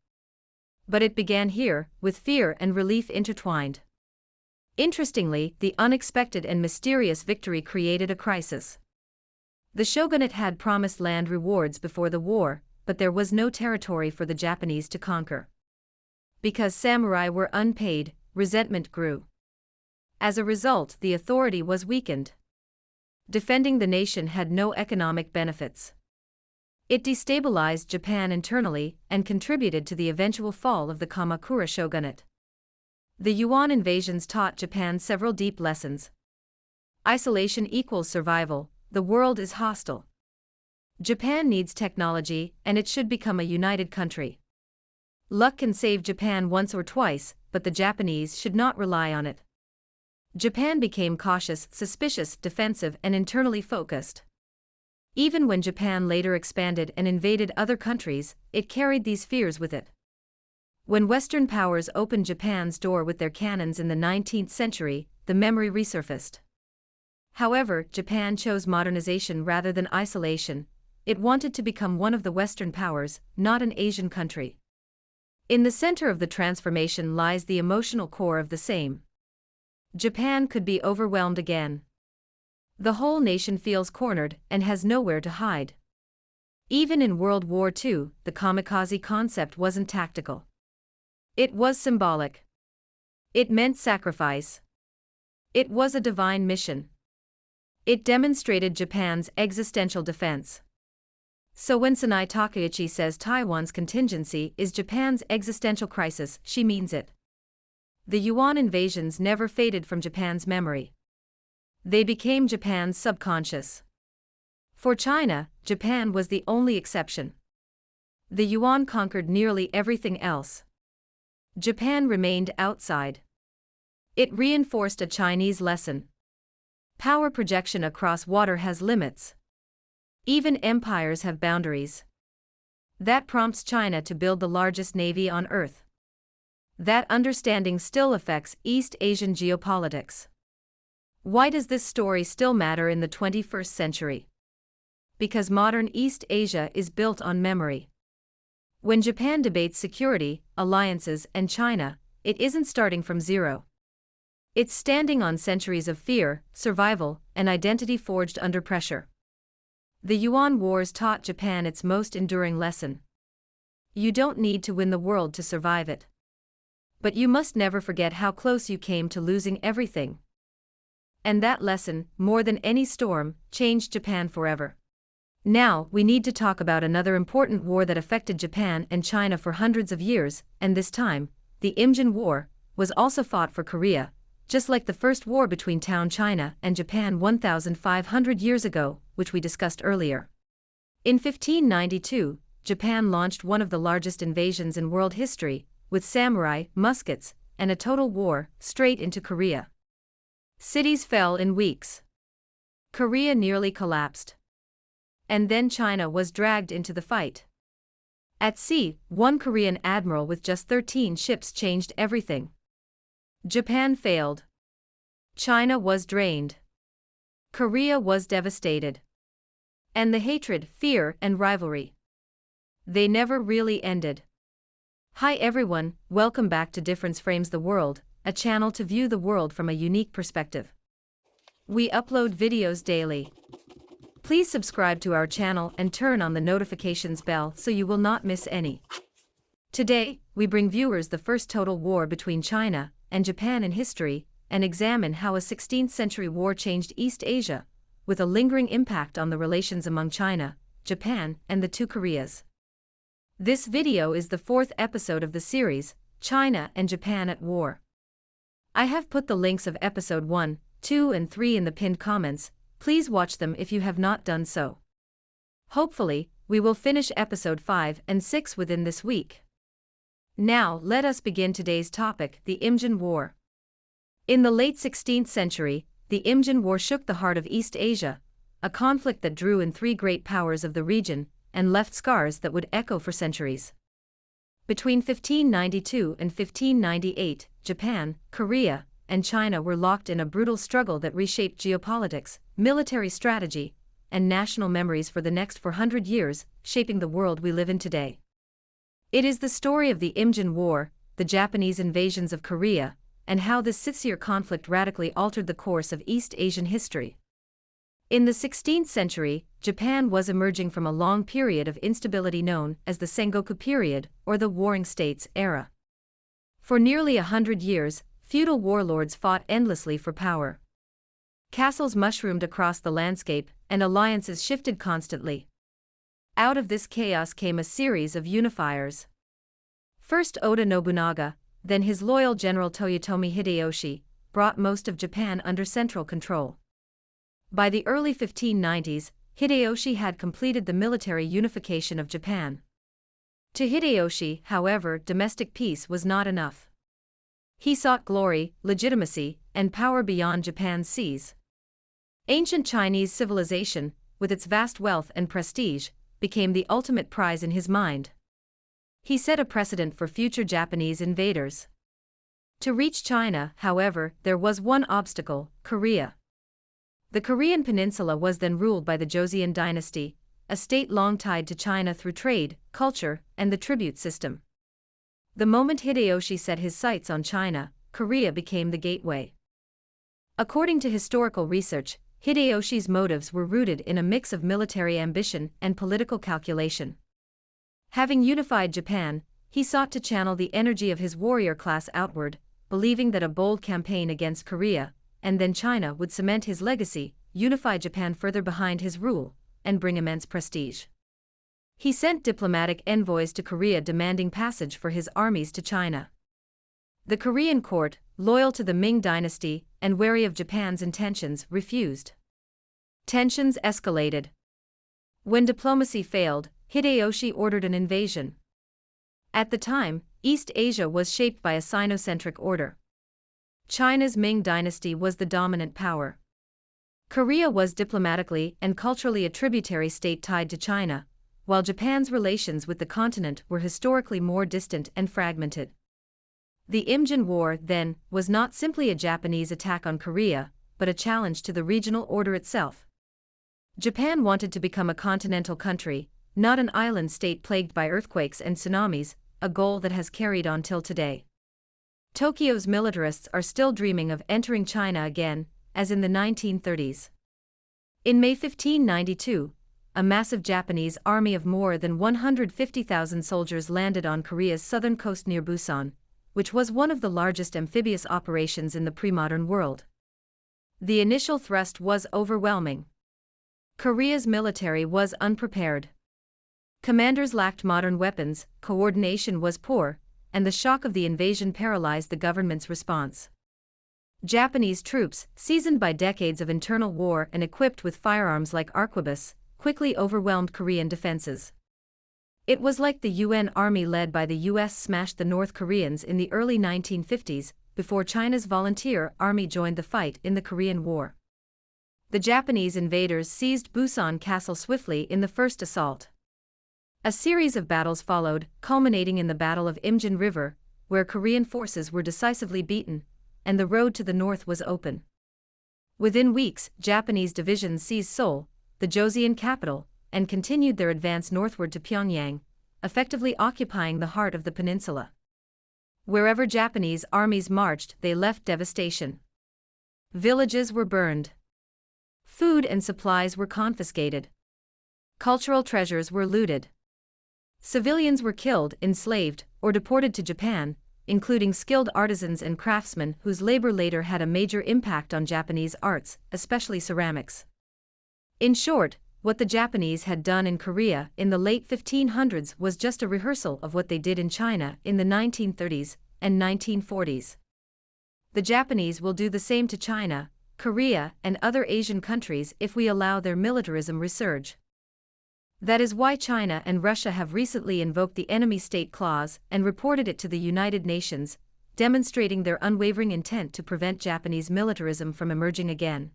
But it began here, with fear and relief intertwined. Interestingly, the unexpected and mysterious victory created a crisis. The shogunate had promised land rewards before the war, but there was no territory for the Japanese to conquer. Because samurai were unpaid, resentment grew. As a result, the authority was weakened. Defending the nation had no economic benefits. It destabilized Japan internally and contributed to the eventual fall of the Kamakura shogunate. The Yuan invasions taught Japan several deep lessons. Isolation equals survival. The world is hostile. Japan needs technology, and it should become a united country. Luck can save Japan once or twice, but the Japanese should not rely on it. Japan became cautious, suspicious, defensive, and internally focused. Even when Japan later expanded and invaded other countries, it carried these fears with it. When Western powers opened Japan's door with their cannons in the 19th century, the memory resurfaced. However, Japan chose modernization rather than isolation. It wanted to become one of the Western powers, not an Asian country. In the center of the transformation lies the emotional core of the same. Japan could be overwhelmed again. The whole nation feels cornered and has nowhere to hide. Even in World War II, the kamikaze concept wasn't tactical. It was symbolic. It meant sacrifice. It was a divine mission. It demonstrated Japan's existential defense. So when Sanai Takeuchi says Taiwan's contingency is Japan's existential crisis, she means it. The Yuan invasions never faded from Japan's memory. They became Japan's subconscious. For China, Japan was the only exception. The Yuan conquered nearly everything else. Japan remained outside. It reinforced a Chinese lesson. Power projection across water has limits. Even empires have boundaries. That prompts China to build the largest navy on Earth. That understanding still affects East Asian geopolitics. Why does this story still matter in the 21st century? Because modern East Asia is built on memory. When Japan debates security, alliances, and China, it isn't starting from zero. It's standing on centuries of fear, survival, and identity forged under pressure. The Yuan Wars taught Japan its most enduring lesson. You don't need to win the world to survive it. But you must never forget how close you came to losing everything. And that lesson, more than any storm, changed Japan forever. Now, we need to talk about another important war that affected Japan and China for hundreds of years, and this time, the Imjin War, was also fought for Korea, just like the first war between Tang China and Japan 1,500 years ago, which we discussed earlier. In 1592, Japan launched one of the largest invasions in world history, with samurai, muskets, and a total war, straight into Korea. Cities fell in weeks. Korea nearly collapsed. And then China was dragged into the fight. At sea, one Korean admiral with just 13 ships changed everything. Japan failed. China was drained. Korea was devastated. And the hatred, fear, and rivalry, they never really ended. Hi everyone, welcome back to Difference Frames the World, a channel to view the world from a unique perspective. We upload videos daily. Please subscribe to our channel and turn on the notifications bell so you will not miss any. Today, we bring viewers the first total war between China and Japan in history, and examine how a 16th century war changed East Asia, with a lingering impact on the relations among China, Japan, and the two Koreas. This video is the fourth episode of the series, China and Japan at War. I have put the links of episode 1, 2 and 3 in the pinned comments, please watch them if you have not done so. Hopefully, we will finish episode 5 and 6 within this week. Now, let us begin today's topic, the Imjin War. In the late 16th century, the Imjin War shook the heart of East Asia, a conflict that drew in three great powers of the region and left scars that would echo for centuries. Between 1592 and 1598, Japan, Korea, and China were locked in a brutal struggle that reshaped geopolitics, military strategy, and national memories for the next 400 years, shaping the world we live in today. It is the story of the Imjin War, the Japanese invasions of Korea, and how this 6-year conflict radically altered the course of East Asian history. In the 16th century, Japan was emerging from a long period of instability known as the Sengoku period or the Warring States era. For nearly 100 years, feudal warlords fought endlessly for power. Castles mushroomed across the landscape, and alliances shifted constantly. Out of this chaos came a series of unifiers. First Oda Nobunaga, then his loyal general Toyotomi Hideyoshi, brought most of Japan under central control. By the early 1590s, Hideyoshi had completed the military unification of Japan. To Hideyoshi, however, domestic peace was not enough. He sought glory, legitimacy, and power beyond Japan's seas. Ancient Chinese civilization, with its vast wealth and prestige, became the ultimate prize in his mind. He set a precedent for future Japanese invaders. To reach China, however, there was one obstacle: Korea. The Korean peninsula was then ruled by the Joseon dynasty, a state long tied to China through trade, culture, and the tribute system. The moment Hideyoshi set his sights on China, Korea became the gateway. According to historical research, Hideyoshi's motives were rooted in a mix of military ambition and political calculation. Having unified Japan, he sought to channel the energy of his warrior class outward, believing that a bold campaign against Korea, and then China, would cement his legacy, unify Japan further behind his rule, and bring immense prestige. He sent diplomatic envoys to Korea demanding passage for his armies to China. The Korean court, loyal to the Ming dynasty and wary of Japan's intentions, refused. Tensions escalated. When diplomacy failed, Hideyoshi ordered an invasion. At the time, East Asia was shaped by a Sino-centric order. China's Ming dynasty was the dominant power. Korea was diplomatically and culturally a tributary state tied to China, while Japan's relations with the continent were historically more distant and fragmented. The Imjin War, then, was not simply a Japanese attack on Korea, but a challenge to the regional order itself. Japan wanted to become a continental country, not an island state plagued by earthquakes and tsunamis, a goal that has carried on till today. Tokyo's militarists are still dreaming of entering China again, as in the 1930s. In May 1592, a massive Japanese army of more than 150,000 soldiers landed on Korea's southern coast near Busan, which was one of the largest amphibious operations in the pre-modern world. The initial thrust was overwhelming. Korea's military was unprepared. Commanders lacked modern weapons, coordination was poor, and the shock of the invasion paralyzed the government's response. Japanese troops, seasoned by decades of internal war and equipped with firearms like arquebus, quickly overwhelmed Korean defenses. It was like the UN army led by the US smashed the North Koreans in the early 1950s, before China's volunteer army joined the fight in the Korean War. The Japanese invaders seized Busan Castle swiftly in the first assault. A series of battles followed, culminating in the Battle of Imjin River, where Korean forces were decisively beaten, and the road to the north was open. Within weeks, Japanese divisions seized Seoul, the Joseon capital, and continued their advance northward to Pyongyang, effectively occupying the heart of the peninsula. Wherever Japanese armies marched, they left devastation. Villages were burned. Food and supplies were confiscated. Cultural treasures were looted. Civilians were killed, enslaved, or deported to Japan, including skilled artisans and craftsmen whose labor later had a major impact on Japanese arts, especially ceramics. In short, what the Japanese had done in Korea in the late 1500s was just a rehearsal of what they did in China in the 1930s and 1940s. The Japanese will do the same to China, Korea, and other Asian countries if we allow their militarism resurge. That is why China and Russia have recently invoked the enemy state clause and reported it to the United Nations, demonstrating their unwavering intent to prevent Japanese militarism from emerging again.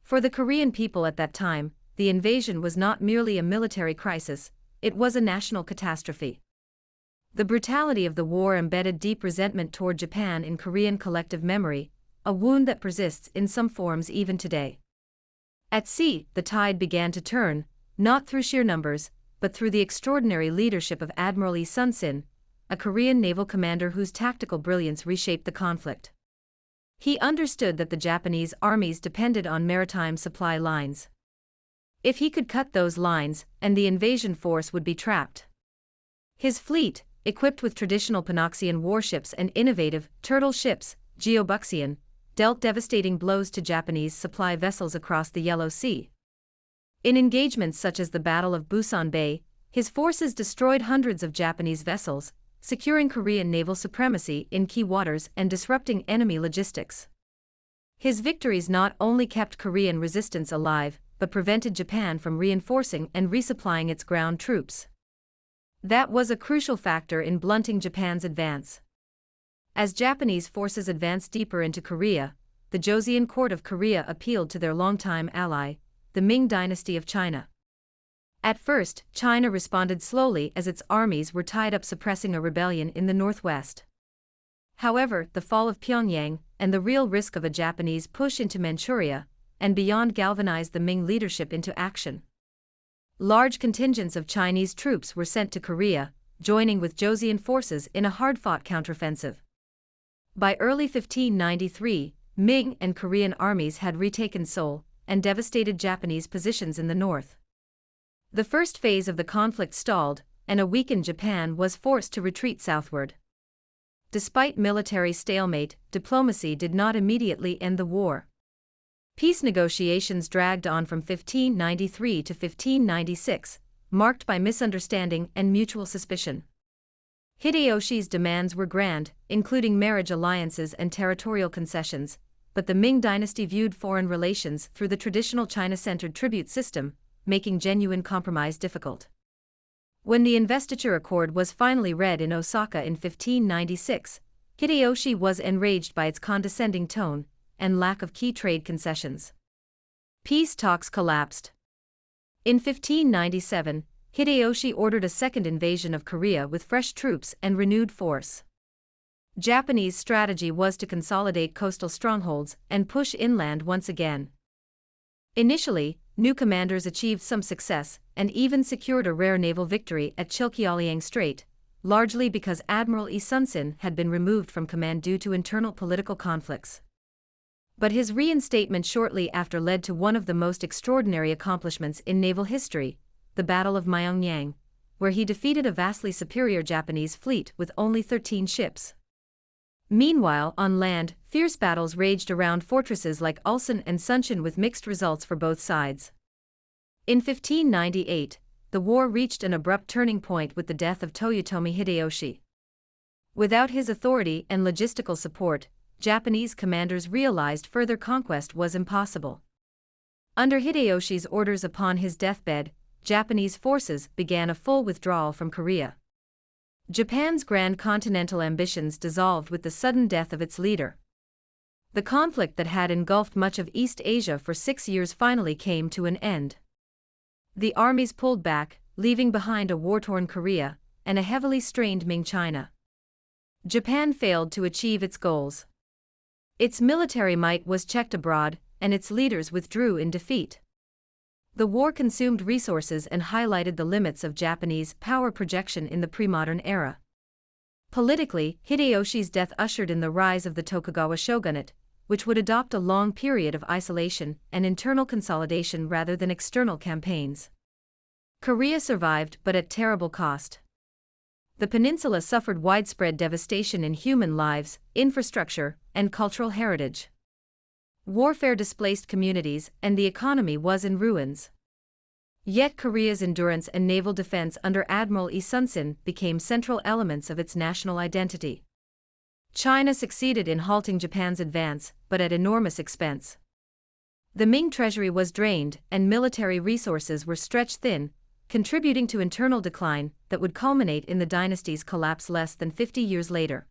For the Korean people at that time, the invasion was not merely a military crisis, it was a national catastrophe. The brutality of the war embedded deep resentment toward Japan in Korean collective memory, a wound that persists in some forms even today. At sea, the tide began to turn, not through sheer numbers, but through the extraordinary leadership of Admiral Lee Sun-sin, a Korean naval commander whose tactical brilliance reshaped the conflict. He understood that the Japanese armies depended on maritime supply lines. If he could cut those lines, and the invasion force would be trapped. His fleet, equipped with traditional Panoxian warships and innovative turtle ships, geopolitics, dealt devastating blows to Japanese supply vessels across the Yellow Sea. In engagements such as the Battle of Busan Bay, his forces destroyed hundreds of Japanese vessels, securing Korean naval supremacy in key waters and disrupting enemy logistics. His victories not only kept Korean resistance alive, but prevented Japan from reinforcing and resupplying its ground troops. That was a crucial factor in blunting Japan's advance. As Japanese forces advanced deeper into Korea, the Joseon court of Korea appealed to their longtime ally, the Ming dynasty of China. At first, China responded slowly as its armies were tied up suppressing a rebellion in the northwest. However, the fall of Pyongyang and the real risk of a Japanese push into Manchuria and beyond galvanized the Ming leadership into action. Large contingents of Chinese troops were sent to Korea, joining with Joseon forces in a hard-fought counteroffensive. By early 1593, Ming and Korean armies had retaken Seoul and devastated Japanese positions in the north. The first phase of the conflict stalled, and a weakened Japan was forced to retreat southward. Despite military stalemate, diplomacy did not immediately end the war. Peace negotiations dragged on from 1593 to 1596, marked by misunderstanding and mutual suspicion. Hideyoshi's demands were grand, including marriage alliances and territorial concessions, but the Ming dynasty viewed foreign relations through the traditional China-centered tribute system, making genuine compromise difficult. When the investiture accord was finally read in Osaka in 1596, Hideyoshi was enraged by its condescending tone and lack of key trade concessions. Peace talks collapsed. In 1597, Hideyoshi ordered a second invasion of Korea with fresh troops and renewed force. Japanese strategy was to consolidate coastal strongholds and push inland once again. Initially, new commanders achieved some success and even secured a rare naval victory at Chilkialiang Strait, largely because Admiral Yi Sun-sin had been removed from command due to internal political conflicts. But his reinstatement shortly after led to one of the most extraordinary accomplishments in naval history, the Battle of Myeongyang, where he defeated a vastly superior Japanese fleet with only 13 ships. Meanwhile, on land, fierce battles raged around fortresses like Ulsan and Suncheon with mixed results for both sides. In 1598, the war reached an abrupt turning point with the death of Toyotomi Hideyoshi. Without his authority and logistical support, Japanese commanders realized further conquest was impossible. Under Hideyoshi's orders upon his deathbed, Japanese forces began a full withdrawal from Korea. Japan's grand continental ambitions dissolved with the sudden death of its leader. The conflict that had engulfed much of East Asia for 6 years finally came to an end. The armies pulled back, leaving behind a war-torn Korea and a heavily strained Ming China. Japan failed to achieve its goals. Its military might was checked abroad, and its leaders withdrew in defeat. The war consumed resources and highlighted the limits of Japanese power projection in the pre-modern era. Politically, Hideyoshi's death ushered in the rise of the Tokugawa shogunate, which would adopt a long period of isolation and internal consolidation rather than external campaigns. Korea survived, but at terrible cost. The peninsula suffered widespread devastation in human lives, infrastructure, and cultural heritage. Warfare displaced communities, and the economy was in ruins. Yet Korea's endurance and naval defense under Admiral Yi Sun-sin became central elements of its national identity. China succeeded in halting Japan's advance, but at enormous expense. The Ming treasury was drained, and military resources were stretched thin, contributing to internal decline that would culminate in the dynasty's collapse less than 50 years later.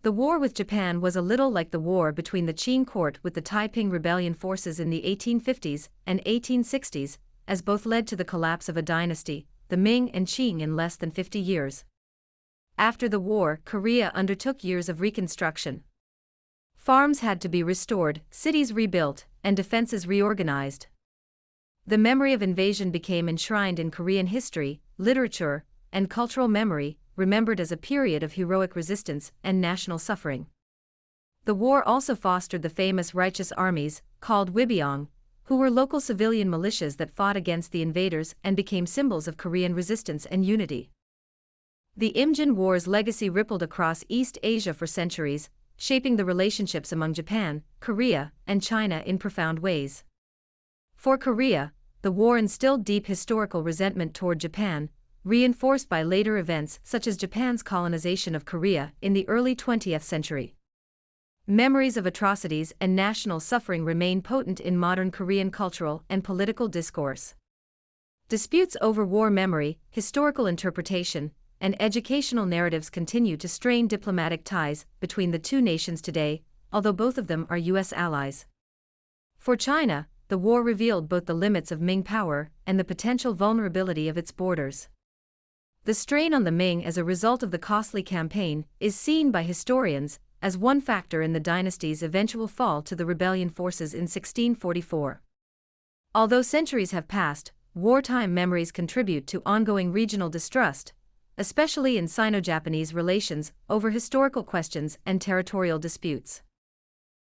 The war with Japan was a little like the war between the Qing court with the Taiping rebellion forces in the 1850s and 1860s, as both led to the collapse of a dynasty, the Ming and Qing, in less than 50 years. After the war, Korea undertook years of reconstruction. Farms had to be restored, cities rebuilt, and defenses reorganized. The memory of invasion became enshrined in Korean history, literature, and cultural memory, remembered as a period of heroic resistance and national suffering. The war also fostered the famous righteous armies, called Wibyong, who were local civilian militias that fought against the invaders and became symbols of Korean resistance and unity. The Imjin War's legacy rippled across East Asia for centuries, shaping the relationships among Japan, Korea, and China in profound ways. For Korea, the war instilled deep historical resentment toward Japan, reinforced by later events such as Japan's colonization of Korea in the early 20th century. Memories of atrocities and national suffering remain potent in modern Korean cultural and political discourse. Disputes over war memory, historical interpretation, and educational narratives continue to strain diplomatic ties between the two nations today, although both of them are U.S. allies. For China, the war revealed both the limits of Ming power and the potential vulnerability of its borders. The strain on the Ming as a result of the costly campaign is seen by historians as one factor in the dynasty's eventual fall to the rebellion forces in 1644. Although centuries have passed, wartime memories contribute to ongoing regional distrust, especially in Sino-Japanese relations over historical questions and territorial disputes.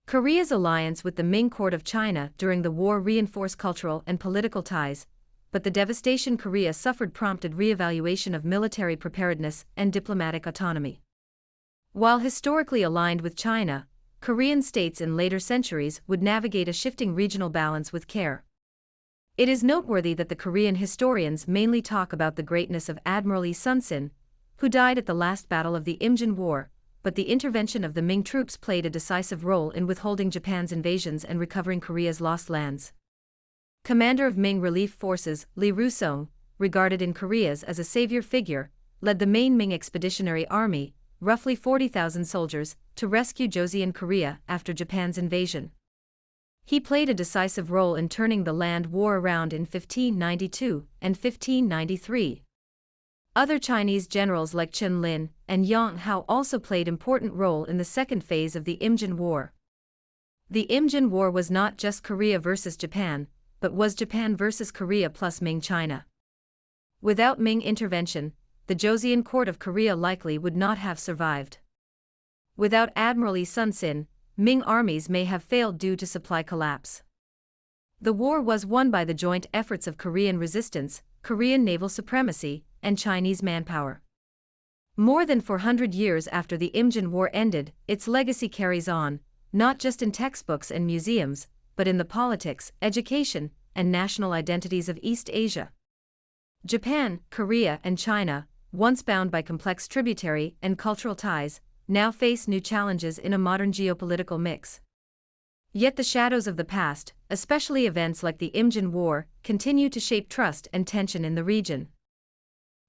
Korea's alliance with the Ming court of China during the war reinforced cultural and political ties, but the devastation Korea suffered prompted re-evaluation of military preparedness and diplomatic autonomy. While historically aligned with China, Korean states in later centuries would navigate a shifting regional balance with care. It is noteworthy that the Korean historians mainly talk about the greatness of Admiral Yi Sun-sin, who died at the last battle of the Imjin War, but the intervention of the Ming troops played a decisive role in withholding Japan's invasions and recovering Korea's lost lands. Commander of Ming relief forces, Li Rusong, regarded in Korea's as a savior figure, led the main Ming Expeditionary Army, roughly 40,000 soldiers, to rescue Joseon Korea after Japan's invasion. He played a decisive role in turning the land war around in 1592 and 1593. Other Chinese generals like Chen Lin and Yang Hao also played an important role in the second phase of the Imjin War. The Imjin War was not just Korea versus Japan, but was Japan versus Korea plus Ming China. Without Ming intervention, the Joseon court of Korea likely would not have survived. Without Admiral Yi Sun-sin, Ming armies may have failed due to supply collapse. The war was won by the joint efforts of Korean resistance, Korean naval supremacy, and Chinese manpower. More than 400 years after the Imjin War ended, its legacy carries on, not just in textbooks and museums, but in the politics, education, and national identities of East Asia. Japan, Korea, and China, once bound by complex tributary and cultural ties, now face new challenges in a modern geopolitical mix. Yet the shadows of the past, especially events like the Imjin War, continue to shape trust and tension in the region.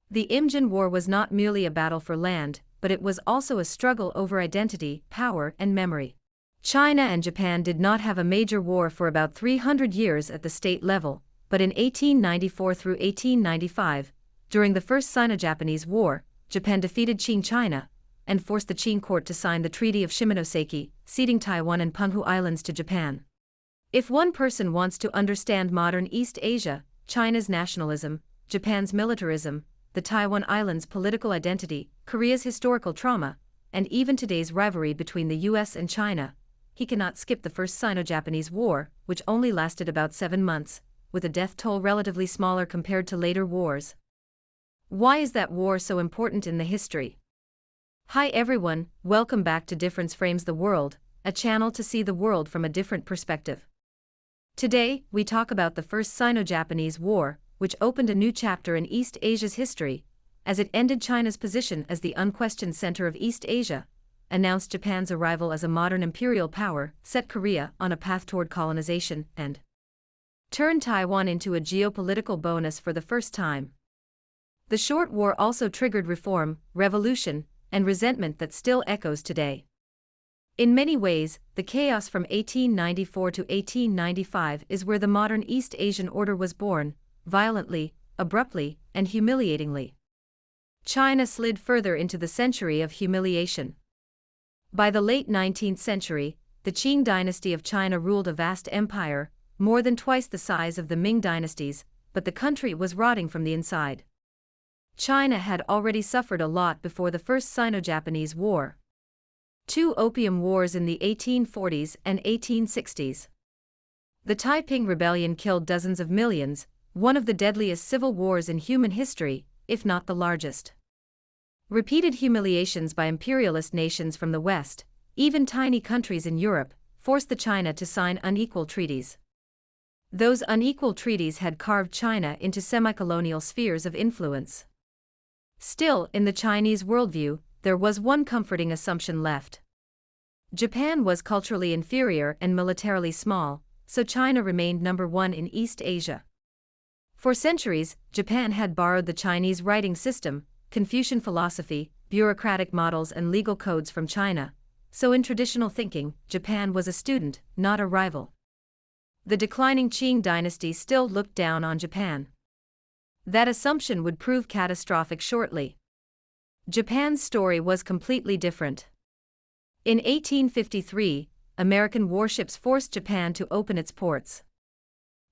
The Imjin War was not merely a battle for land, but it was also a struggle over identity, power, and memory. China and Japan did not have a major war for about 300 years at the state level, but in 1894 through 1895, during the First Sino-Japanese War, Japan defeated Qing China and forced the Qing court to sign the Treaty of Shimonoseki, ceding Taiwan and Penghu Islands to Japan. If one person wants to understand modern East Asia, China's nationalism, Japan's militarism, the Taiwan Islands' political identity, Korea's historical trauma, and even today's rivalry between the US and China, he cannot skip the First Sino-Japanese War, which only lasted about 7 months, with a death toll relatively smaller compared to later wars. Why is that war so important in the history? Hi everyone, welcome back to Difference Frames the World, a channel to see the world from a different perspective. Today, we talk about the First Sino-Japanese War, which opened a new chapter in East Asia's history, as it ended China's position as the unquestioned center of East Asia, announced Japan's arrival as a modern imperial power, set Korea on a path toward colonization, and turned Taiwan into a geopolitical bonus for the first time. The short war also triggered reform, revolution, and resentment that still echoes today. In many ways, the chaos from 1894 to 1895 is where the modern East Asian order was born, violently, abruptly, and humiliatingly. China slid further into the century of humiliation. By the late 19th century, the Qing dynasty of China ruled a vast empire, more than twice the size of the Ming dynasties, but the country was rotting from the inside. China had already suffered a lot before the First Sino-Japanese War. Two opium wars in the 1840s and 1860s. The Taiping Rebellion killed dozens of millions, one of the deadliest civil wars in human history, if not the largest. Repeated humiliations by imperialist nations from the West, even tiny countries in Europe, forced the China to sign unequal treaties. Those unequal treaties had carved China into semi-colonial spheres of influence. Still, in the Chinese worldview, there was one comforting assumption left. Japan was culturally inferior and militarily small, so China remained number one in East Asia. For centuries, Japan had borrowed the Chinese writing system, Confucian philosophy, bureaucratic models and legal codes from China, so in traditional thinking, Japan was a student, not a rival. The declining Qing dynasty still looked down on Japan. That assumption would prove catastrophic shortly. Japan's story was completely different. In 1853, American warships forced Japan to open its ports.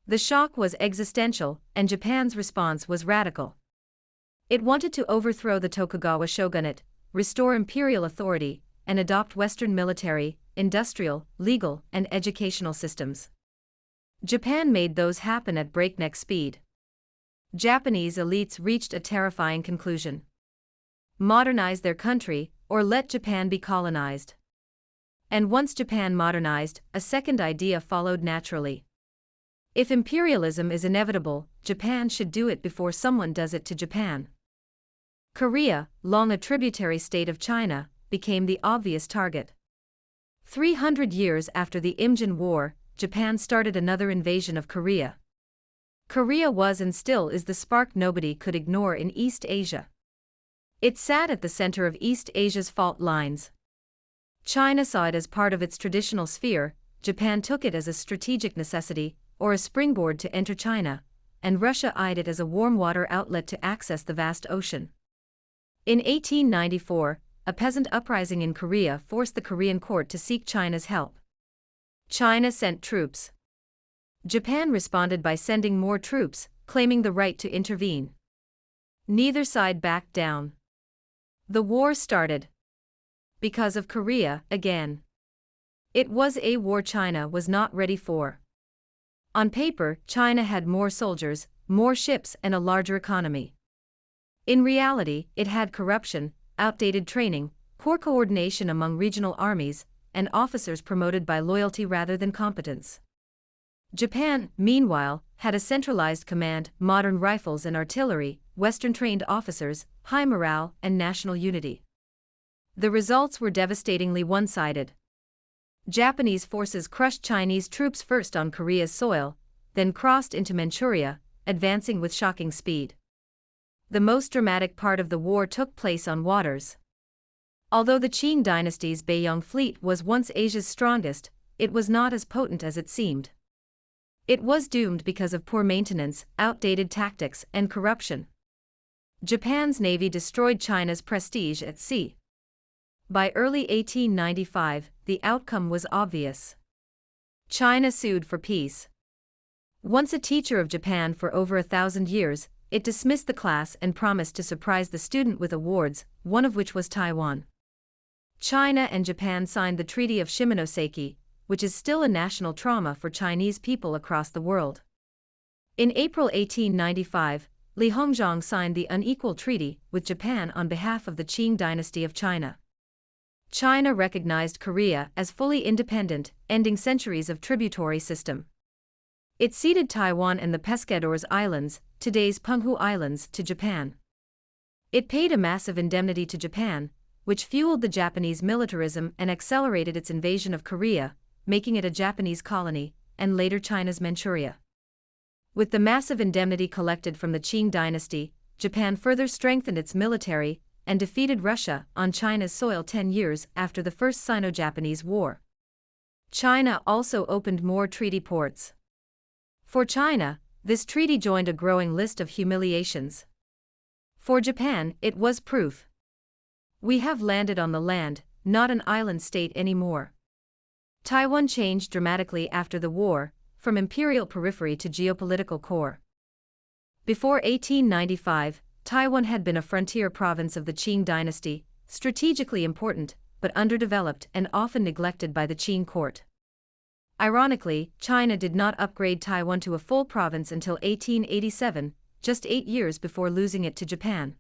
The shock was existential, and Japan's response was radical. It wanted to overthrow the Tokugawa shogunate, restore imperial authority, and adopt Western military, industrial, legal, and educational systems. Japan made those happen at breakneck speed. Japanese elites reached a terrifying conclusion: modernize their country, or let Japan be colonized. And once Japan modernized, a second idea followed naturally. If imperialism is inevitable, Japan should do it before someone does it to Japan. Korea, long a tributary state of China, became the obvious target. 300 years after the Imjin War, Japan started another invasion of Korea. Korea was and still is the spark nobody could ignore in East Asia. It sat at the center of East Asia's fault lines. China saw it as part of its traditional sphere, Japan took it as a strategic necessity, or a springboard to enter China, and Russia eyed it as a warm water outlet to access the vast ocean. In 1894, a peasant uprising in Korea forced the Korean court to seek China's help. China sent troops. Japan responded by sending more troops, claiming the right to intervene. Neither side backed down. The war started. Because of Korea, again. It was a war China was not ready for. On paper, China had more soldiers, more ships, and a larger economy. In reality, it had corruption, outdated training, poor coordination among regional armies, and officers promoted by loyalty rather than competence. Japan, meanwhile, had a centralized command, modern rifles and artillery, Western-trained officers, high morale, and national unity. The results were devastatingly one-sided. Japanese forces crushed Chinese troops first on Korea's soil, then crossed into Manchuria, advancing with shocking speed. The most dramatic part of the war took place on waters. Although the Qing dynasty's Baekgang fleet was once Asia's strongest, it was not as potent as it seemed. It was doomed because of poor maintenance, outdated tactics, and corruption. Japan's navy destroyed China's prestige at sea. By early 1895, the outcome was obvious. China sued for peace. Once a teacher of Japan for over 1,000 years, it dismissed the class and promised to surprise the student with awards, one of which was Taiwan. China and Japan signed the Treaty of Shimonoseki, which is still a national trauma for Chinese people across the world. In April 1895, Li Hongzhang signed the unequal treaty with Japan on behalf of the Qing dynasty of China. China recognized Korea as fully independent, ending centuries of tributary system. It ceded Taiwan and the Pescadores Islands, today's Penghu Islands, to Japan. It paid a massive indemnity to Japan, which fueled the Japanese militarism and accelerated its invasion of Korea, making it a Japanese colony, and later China's Manchuria. With the massive indemnity collected from the Qing dynasty, Japan further strengthened its military and defeated Russia on China's soil 10 years after the First Sino-Japanese War. China also opened more treaty ports. For China, this treaty joined a growing list of humiliations. For Japan, it was proof. We have landed on the land, not an island state anymore. Taiwan changed dramatically after the war, from imperial periphery to geopolitical core. Before 1895, Taiwan had been a frontier province of the Qing dynasty, strategically important, but underdeveloped and often neglected by the Qing court. Ironically, China did not upgrade Taiwan to a full province until 1887, just 8 years before losing it to Japan.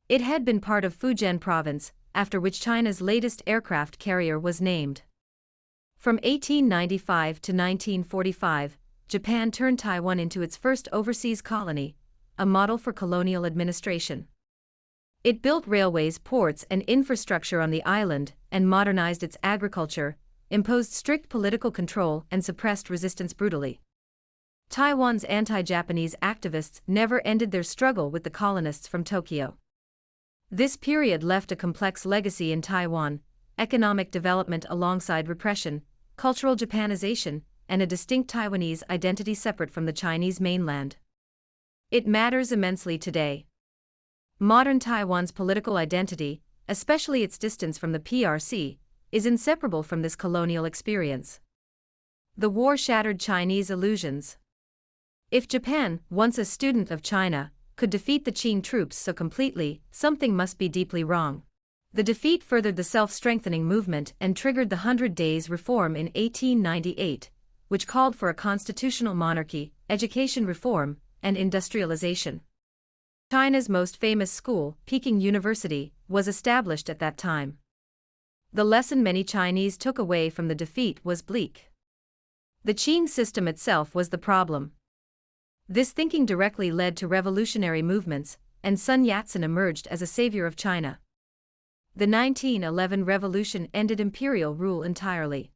It had been part of Fujian province, after which China's latest aircraft carrier was named. From 1895 to 1945, Japan turned Taiwan into its first overseas colony, a model for colonial administration. It built railways, ports, and infrastructure on the island, and modernized its agriculture, imposed strict political control, and suppressed resistance brutally. Taiwan's anti-Japanese activists never ended their struggle with the colonists from Tokyo. This period left a complex legacy in Taiwan: economic development alongside repression, cultural Japanization, and a distinct Taiwanese identity separate from the Chinese mainland. It matters immensely today. Modern Taiwan's political identity, especially its distance from the PRC, is inseparable from this colonial experience. The war shattered Chinese illusions. If Japan, once a student of China, could defeat the Qing troops so completely, something must be deeply wrong. The defeat furthered the self-strengthening movement and triggered the 100 Days Reform in 1898, which called for a constitutional monarchy, education reform, and industrialization. China's most famous school, Peking University, was established at that time. The lesson many Chinese took away from the defeat was bleak. The Qing system itself was the problem. This thinking directly led to revolutionary movements, and Sun Yat-sen emerged as a savior of China. The 1911 revolution ended imperial rule entirely.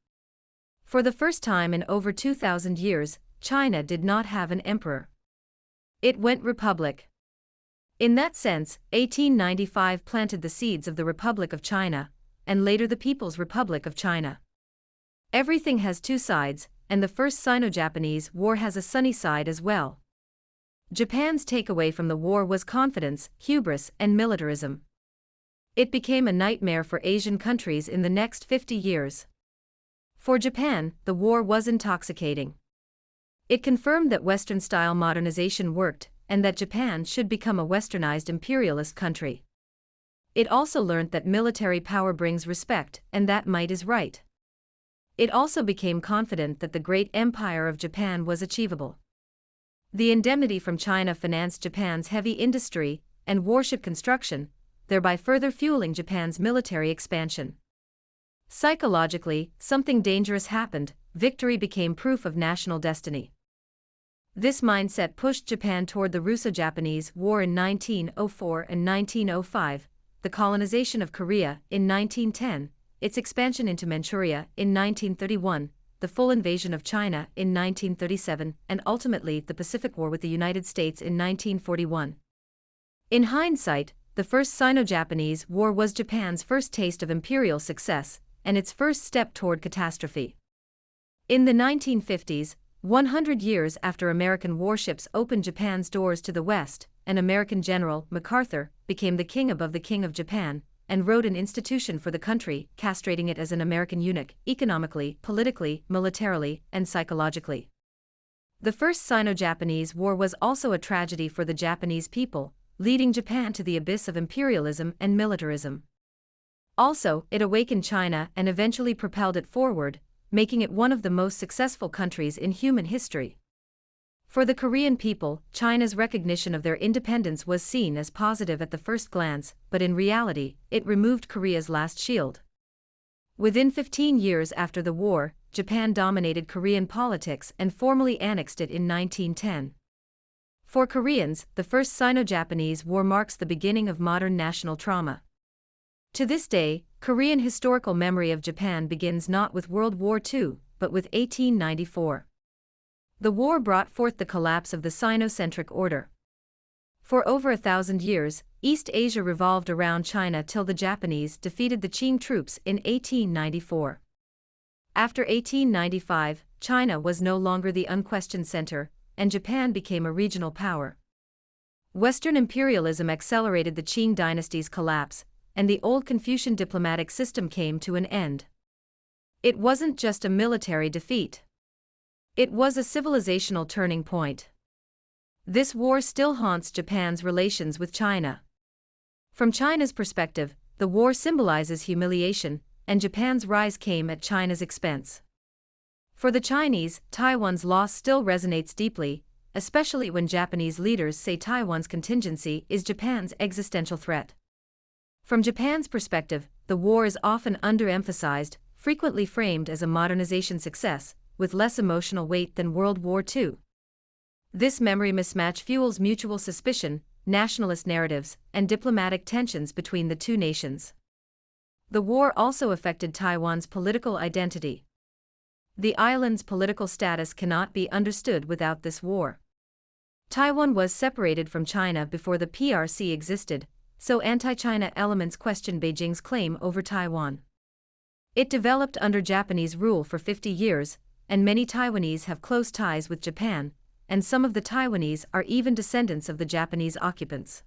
For the first time in over 2,000 years, China did not have an emperor. It went republic. In that sense, 1895 planted the seeds of the Republic of China, and later the People's Republic of China. Everything has two sides, and the First Sino-Japanese War has a sunny side as well. Japan's takeaway from the war was confidence, hubris, and militarism. It became a nightmare for Asian countries in the next 50 years. For Japan, the war was intoxicating. It confirmed that Western-style modernization worked, and that Japan should become a westernized imperialist country. It also learned that military power brings respect, and that might is right. It also became confident that the great empire of Japan was achievable. The indemnity from China financed Japan's heavy industry and warship construction, thereby further fueling Japan's military expansion. Psychologically, something dangerous happened: victory became proof of national destiny. This mindset pushed Japan toward the Russo-Japanese War in 1904 and 1905, the colonization of Korea in 1910, its expansion into Manchuria in 1931, the full invasion of China in 1937, and ultimately the Pacific War with the United States in 1941. In hindsight, the First Sino-Japanese War was Japan's first taste of imperial success, and its first step toward catastrophe. In the 1950s, 100 years after American warships opened Japan's doors to the West, an American general, MacArthur, became the king above the king of Japan, and wrote an institution for the country, castrating it as an American eunuch, economically, politically, militarily, and psychologically. The First Sino-Japanese War was also a tragedy for the Japanese people, leading Japan to the abyss of imperialism and militarism. Also, it awakened China and eventually propelled it forward, making it one of the most successful countries in human history. For the Korean people, China's recognition of their independence was seen as positive at the first glance, but in reality, it removed Korea's last shield. Within 15 years after the war, Japan dominated Korean politics and formally annexed it in 1910. For Koreans, the First Sino-Japanese War marks the beginning of modern national trauma. To this day, Korean historical memory of Japan begins not with World War II, but with 1894. The war brought forth the collapse of the Sino-centric order. For over 1,000 years, East Asia revolved around China till the Japanese defeated the Qing troops in 1894. After 1895, China was no longer the unquestioned center, and Japan became a regional power. Western imperialism accelerated the Qing dynasty's collapse, and the old Confucian diplomatic system came to an end. It wasn't just a military defeat. It was a civilizational turning point. This war still haunts Japan's relations with China. From China's perspective, the war symbolizes humiliation, and Japan's rise came at China's expense. For the Chinese, Taiwan's loss still resonates deeply, especially when Japanese leaders say Taiwan's contingency is Japan's existential threat. From Japan's perspective, the war is often underemphasized, frequently framed as a modernization success, with less emotional weight than World War II. This memory mismatch fuels mutual suspicion, nationalist narratives, and diplomatic tensions between the two nations. The war also affected Taiwan's political identity. The island's political status cannot be understood without this war. Taiwan was separated from China before the PRC existed, so anti-China elements question Beijing's claim over Taiwan. It developed under Japanese rule for 50 years, and many Taiwanese have close ties with Japan, and some of the Taiwanese are even descendants of the Japanese occupants.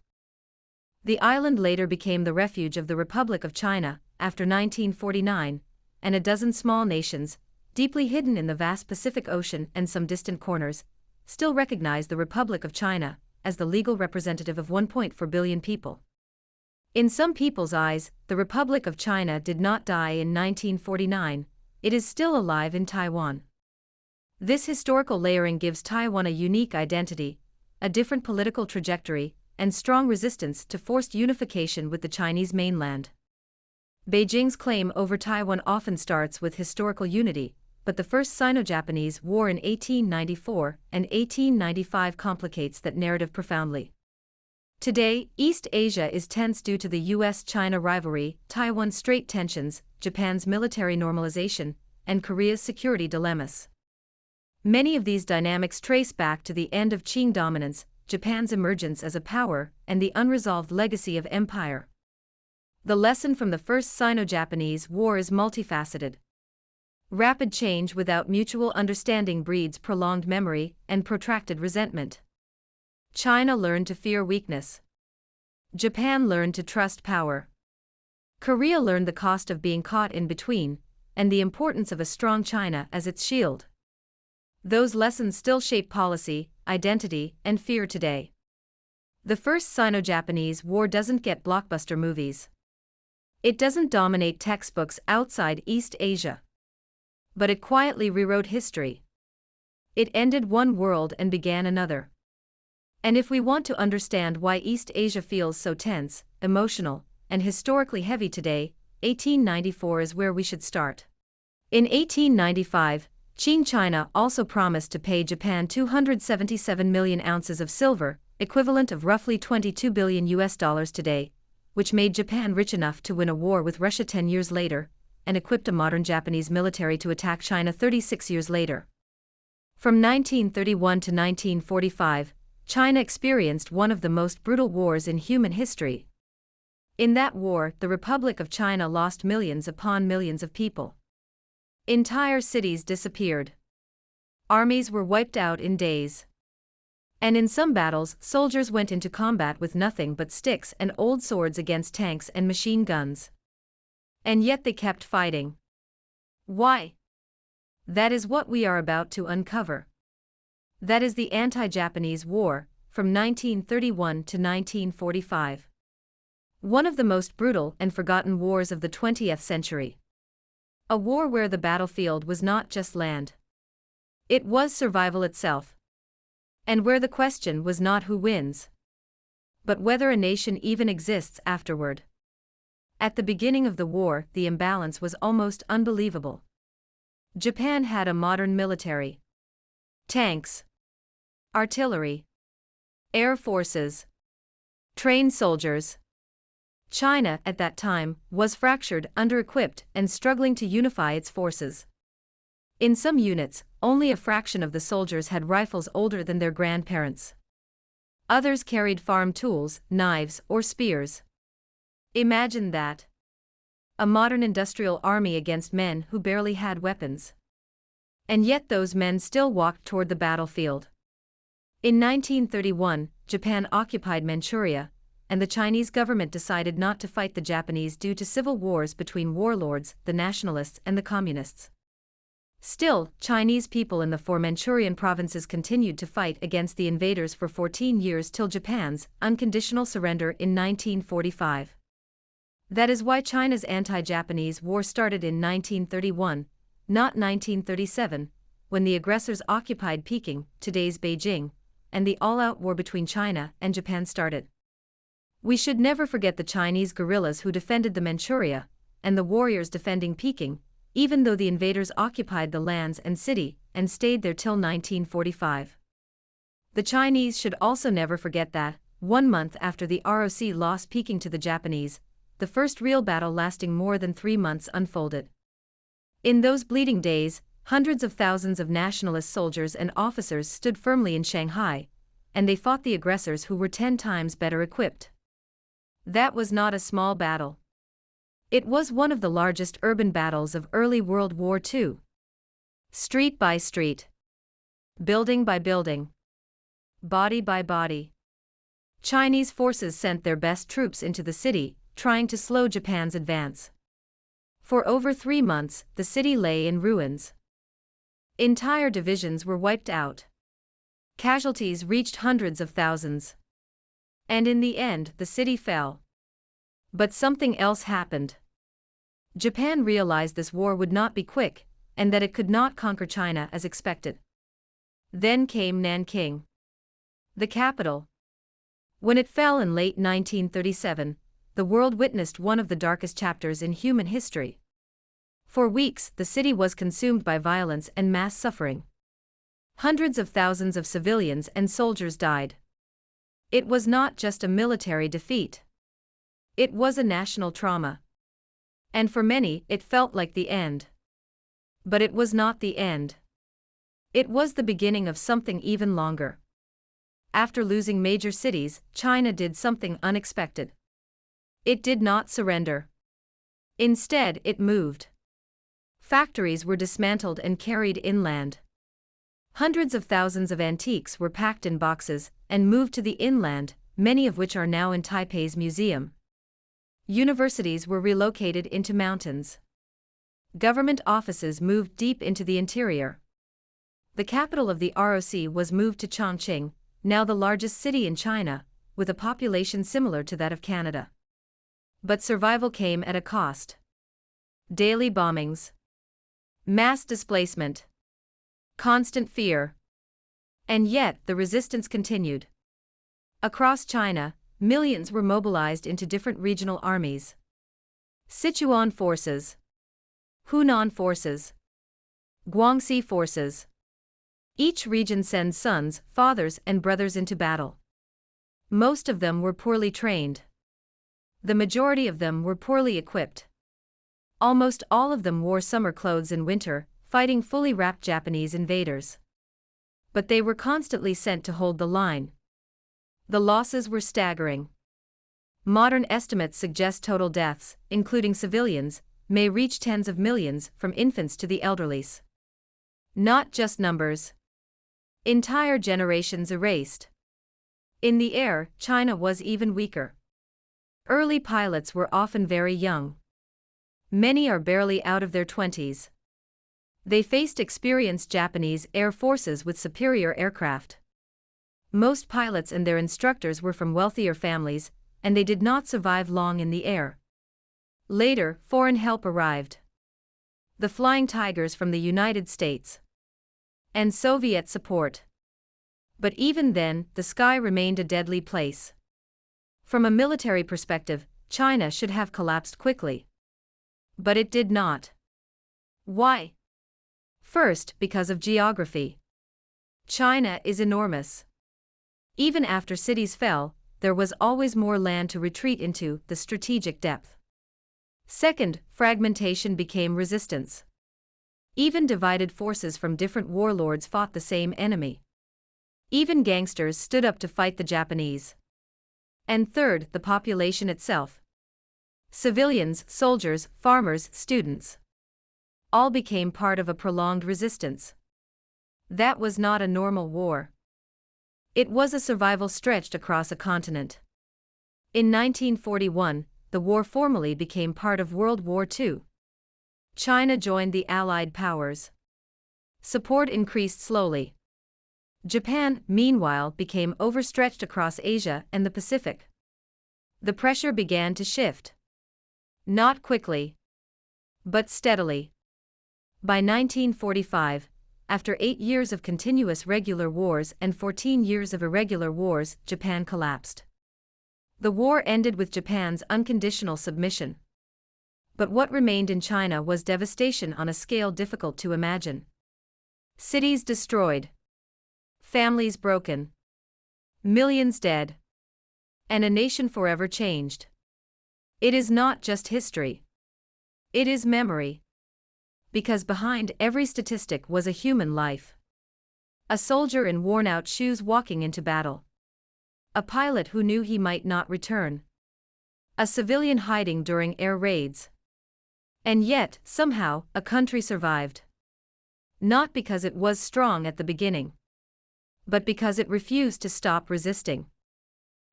The island later became the refuge of the Republic of China after 1949, and a dozen small nations, deeply hidden in the vast Pacific Ocean and some distant corners, still recognize the Republic of China as the legal representative of 1.4 billion people. In some people's eyes, the Republic of China did not die in 1949, it is still alive in Taiwan. This historical layering gives Taiwan a unique identity, a different political trajectory, and strong resistance to forced unification with the Chinese mainland. Beijing's claim over Taiwan often starts with historical unity, but the First Sino-Japanese War in 1894 and 1895 complicates that narrative profoundly. Today, East Asia is tense due to the US-China rivalry, Taiwan's Strait tensions, Japan's military normalization, and Korea's security dilemmas. Many of these dynamics trace back to the end of Qing dominance, Japan's emergence as a power, and the unresolved legacy of empire. The lesson from the First Sino-Japanese War is multifaceted. Rapid change without mutual understanding breeds prolonged memory and protracted resentment. China learned to fear weakness. Japan learned to trust power. Korea learned the cost of being caught in between, and the importance of a strong China as its shield. Those lessons still shape policy, identity, and fear today. The First Sino-Japanese War doesn't get blockbuster movies. It doesn't dominate textbooks outside East Asia. But it quietly rewrote history. It ended one world and began another. And if we want to understand why East Asia feels so tense, emotional, and historically heavy today, 1894 is where we should start. In 1895, Qing China also promised to pay Japan 277 million ounces of silver, equivalent of roughly $22 billion today, which made Japan rich enough to win a war with Russia 10 years later, and equipped a modern Japanese military to attack China 36 years later. From 1931 to 1945, China experienced one of the most brutal wars in human history. In that war, the Republic of China lost millions upon millions of people. Entire cities disappeared. Armies were wiped out in days. And in some battles, soldiers went into combat with nothing but sticks and old swords against tanks and machine guns. And yet they kept fighting. Why? That is what we are about to uncover. That is the Anti-Japanese War, from 1931 to 1945. One of the most brutal and forgotten wars of the 20th century. A war where the battlefield was not just land. It was survival itself. And where the question was not who wins, but whether a nation even exists afterward. At the beginning of the war, the imbalance was almost unbelievable. Japan had a modern military. Tanks. Artillery. Air forces. Trained soldiers. China, at that time, was fractured, under-equipped, and struggling to unify its forces. In some units, only a fraction of the soldiers had rifles older than their grandparents. Others carried farm tools, knives, or spears. Imagine that. A modern industrial army against men who barely had weapons. And yet those men still walked toward the battlefield. In 1931, Japan occupied Manchuria, and the Chinese government decided not to fight the Japanese due to civil wars between warlords, the nationalists, and the communists. Still, Chinese people in the four Manchurian provinces continued to fight against the invaders for 14 years till Japan's unconditional surrender in 1945. That is why China's anti-Japanese war started in 1931, not 1937, when the aggressors occupied Peking, today's Beijing, and the all-out war between China and Japan started. We should never forget the Chinese guerrillas who defended the Manchuria, and the warriors defending Peking, even though the invaders occupied the lands and city and stayed there till 1945. The Chinese should also never forget that, 1 month after the ROC lost Peking to the Japanese, the first real battle lasting more than 3 months unfolded. In those bleeding days, hundreds of thousands of nationalist soldiers and officers stood firmly in Shanghai, and they fought the aggressors who were 10 times better equipped. That was not a small battle. It was one of the largest urban battles of early World War II. Street by street, building by building, body by body, Chinese forces sent their best troops into the city, trying to slow Japan's advance. For over 3 months, the city lay in ruins. Entire divisions were wiped out. Casualties reached hundreds of thousands. And in the end, the city fell. But something else happened. Japan realized this war would not be quick, and that it could not conquer China as expected. Then came Nanking, the capital. When it fell in late 1937, the world witnessed one of the darkest chapters in human history. For weeks, the city was consumed by violence and mass suffering. Hundreds of thousands of civilians and soldiers died. It was not just a military defeat. It was a national trauma. And for many, it felt like the end. But it was not the end. It was the beginning of something even longer. After losing major cities, China did something unexpected. It did not surrender. Instead, it moved. Factories were dismantled and carried inland. Hundreds of thousands of antiques were packed in boxes and moved to the inland, many of which are now in Taipei's museum. Universities were relocated into mountains. Government offices moved deep into the interior. The capital of the ROC was moved to Chongqing, now the largest city in China, with a population similar to that of Canada. But survival came at a cost. Daily bombings, mass displacement, constant fear. And yet, the resistance continued. Across China, millions were mobilized into different regional armies. Sichuan forces, Hunan forces, Guangxi forces. Each region sends sons, fathers, and brothers into battle. Most of them were poorly trained. The majority of them were poorly equipped. Almost all of them wore summer clothes in winter, fighting fully wrapped Japanese invaders. But they were constantly sent to hold the line. The losses were staggering. Modern estimates suggest total deaths, including civilians, may reach tens of millions, from infants to the elderly. Not just numbers. Entire generations erased. In the air, China was even weaker. Early pilots were often very young. Many are barely out of their 20s. They faced experienced Japanese air forces with superior aircraft. Most pilots and their instructors were from wealthier families, and they did not survive long in the air. Later, foreign help arrived. The Flying Tigers from the United States. And Soviet support. But even then, the sky remained a deadly place. From a military perspective, China should have collapsed quickly. But it did not. Why? First, because of geography. China is enormous. Even after cities fell, there was always more land to retreat into, the strategic depth. Second, fragmentation became resistance. Even divided forces from different warlords fought the same enemy. Even gangsters stood up to fight the Japanese. And third, the population itself. Civilians, soldiers, farmers, students. All became part of a prolonged resistance. That was not a normal war. It was a survival stretched across a continent. In 1941, the war formally became part of World War II. China joined the Allied powers. Support increased slowly. Japan, meanwhile, became overstretched across Asia and the Pacific. The pressure began to shift. Not quickly, but steadily. By 1945, after 8 years of continuous regular wars and 14 years of irregular wars, Japan collapsed. The war ended with Japan's unconditional submission. But what remained in China was devastation on a scale difficult to imagine. Cities destroyed, families broken, millions dead, and a nation forever changed. It is not just history. It is memory. Because behind every statistic was a human life. A soldier in worn-out shoes walking into battle. A pilot who knew he might not return. A civilian hiding during air raids. And yet, somehow, a country survived. Not because it was strong at the beginning, but because it refused to stop resisting.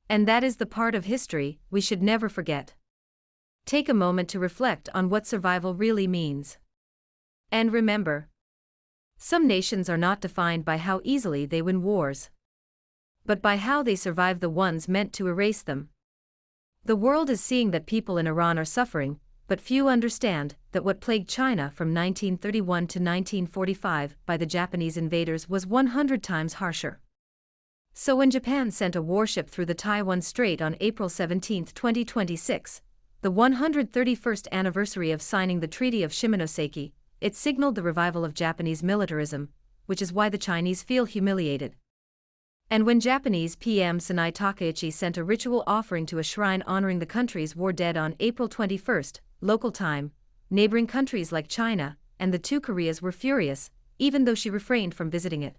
And that is the part of history we should never forget. Take a moment to reflect on what survival really means. And remember, some nations are not defined by how easily they win wars, but by how they survive the ones meant to erase them. The world is seeing that people in Iran are suffering, but few understand that what plagued China from 1931 to 1945 by the Japanese invaders was 100 times harsher. So when Japan sent a warship through the Taiwan Strait on April 17, 2026, the 131st anniversary of signing the Treaty of Shimonoseki, it signaled the revival of Japanese militarism, which is why the Chinese feel humiliated. And when Japanese PM Sanai Takaichi sent a ritual offering to a shrine honoring the country's war dead on April 21, local time, neighboring countries like China and the two Koreas were furious, even though she refrained from visiting it.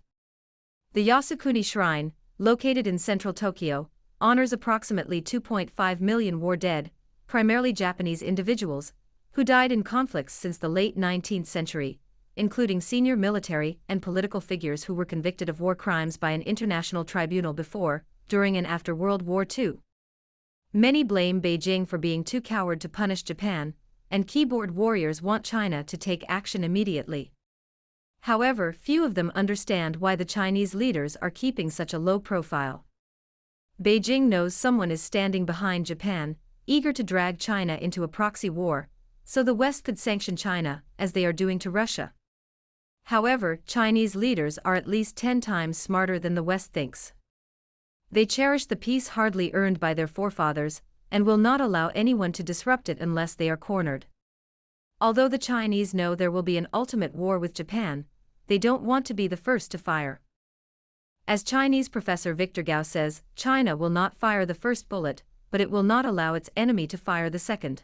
The Yasukuni Shrine, located in central Tokyo, honors approximately 2.5 million war dead, primarily Japanese individuals, who died in conflicts since the late 19th century, including senior military and political figures who were convicted of war crimes by an international tribunal before, during and after World War II. Many blame Beijing for being too coward to punish Japan, and keyboard warriors want China to take action immediately. However, few of them understand why the Chinese leaders are keeping such a low profile. Beijing knows someone is standing behind Japan, eager to drag China into a proxy war, so the West could sanction China, as they are doing to Russia. However, Chinese leaders are at least 10 times smarter than the West thinks. They cherish the peace hardly earned by their forefathers, and will not allow anyone to disrupt it unless they are cornered. Although the Chinese know there will be an ultimate war with Japan, they don't want to be the first to fire. As Chinese professor Victor Gao says, China will not fire the first bullet, but it will not allow its enemy to fire the second.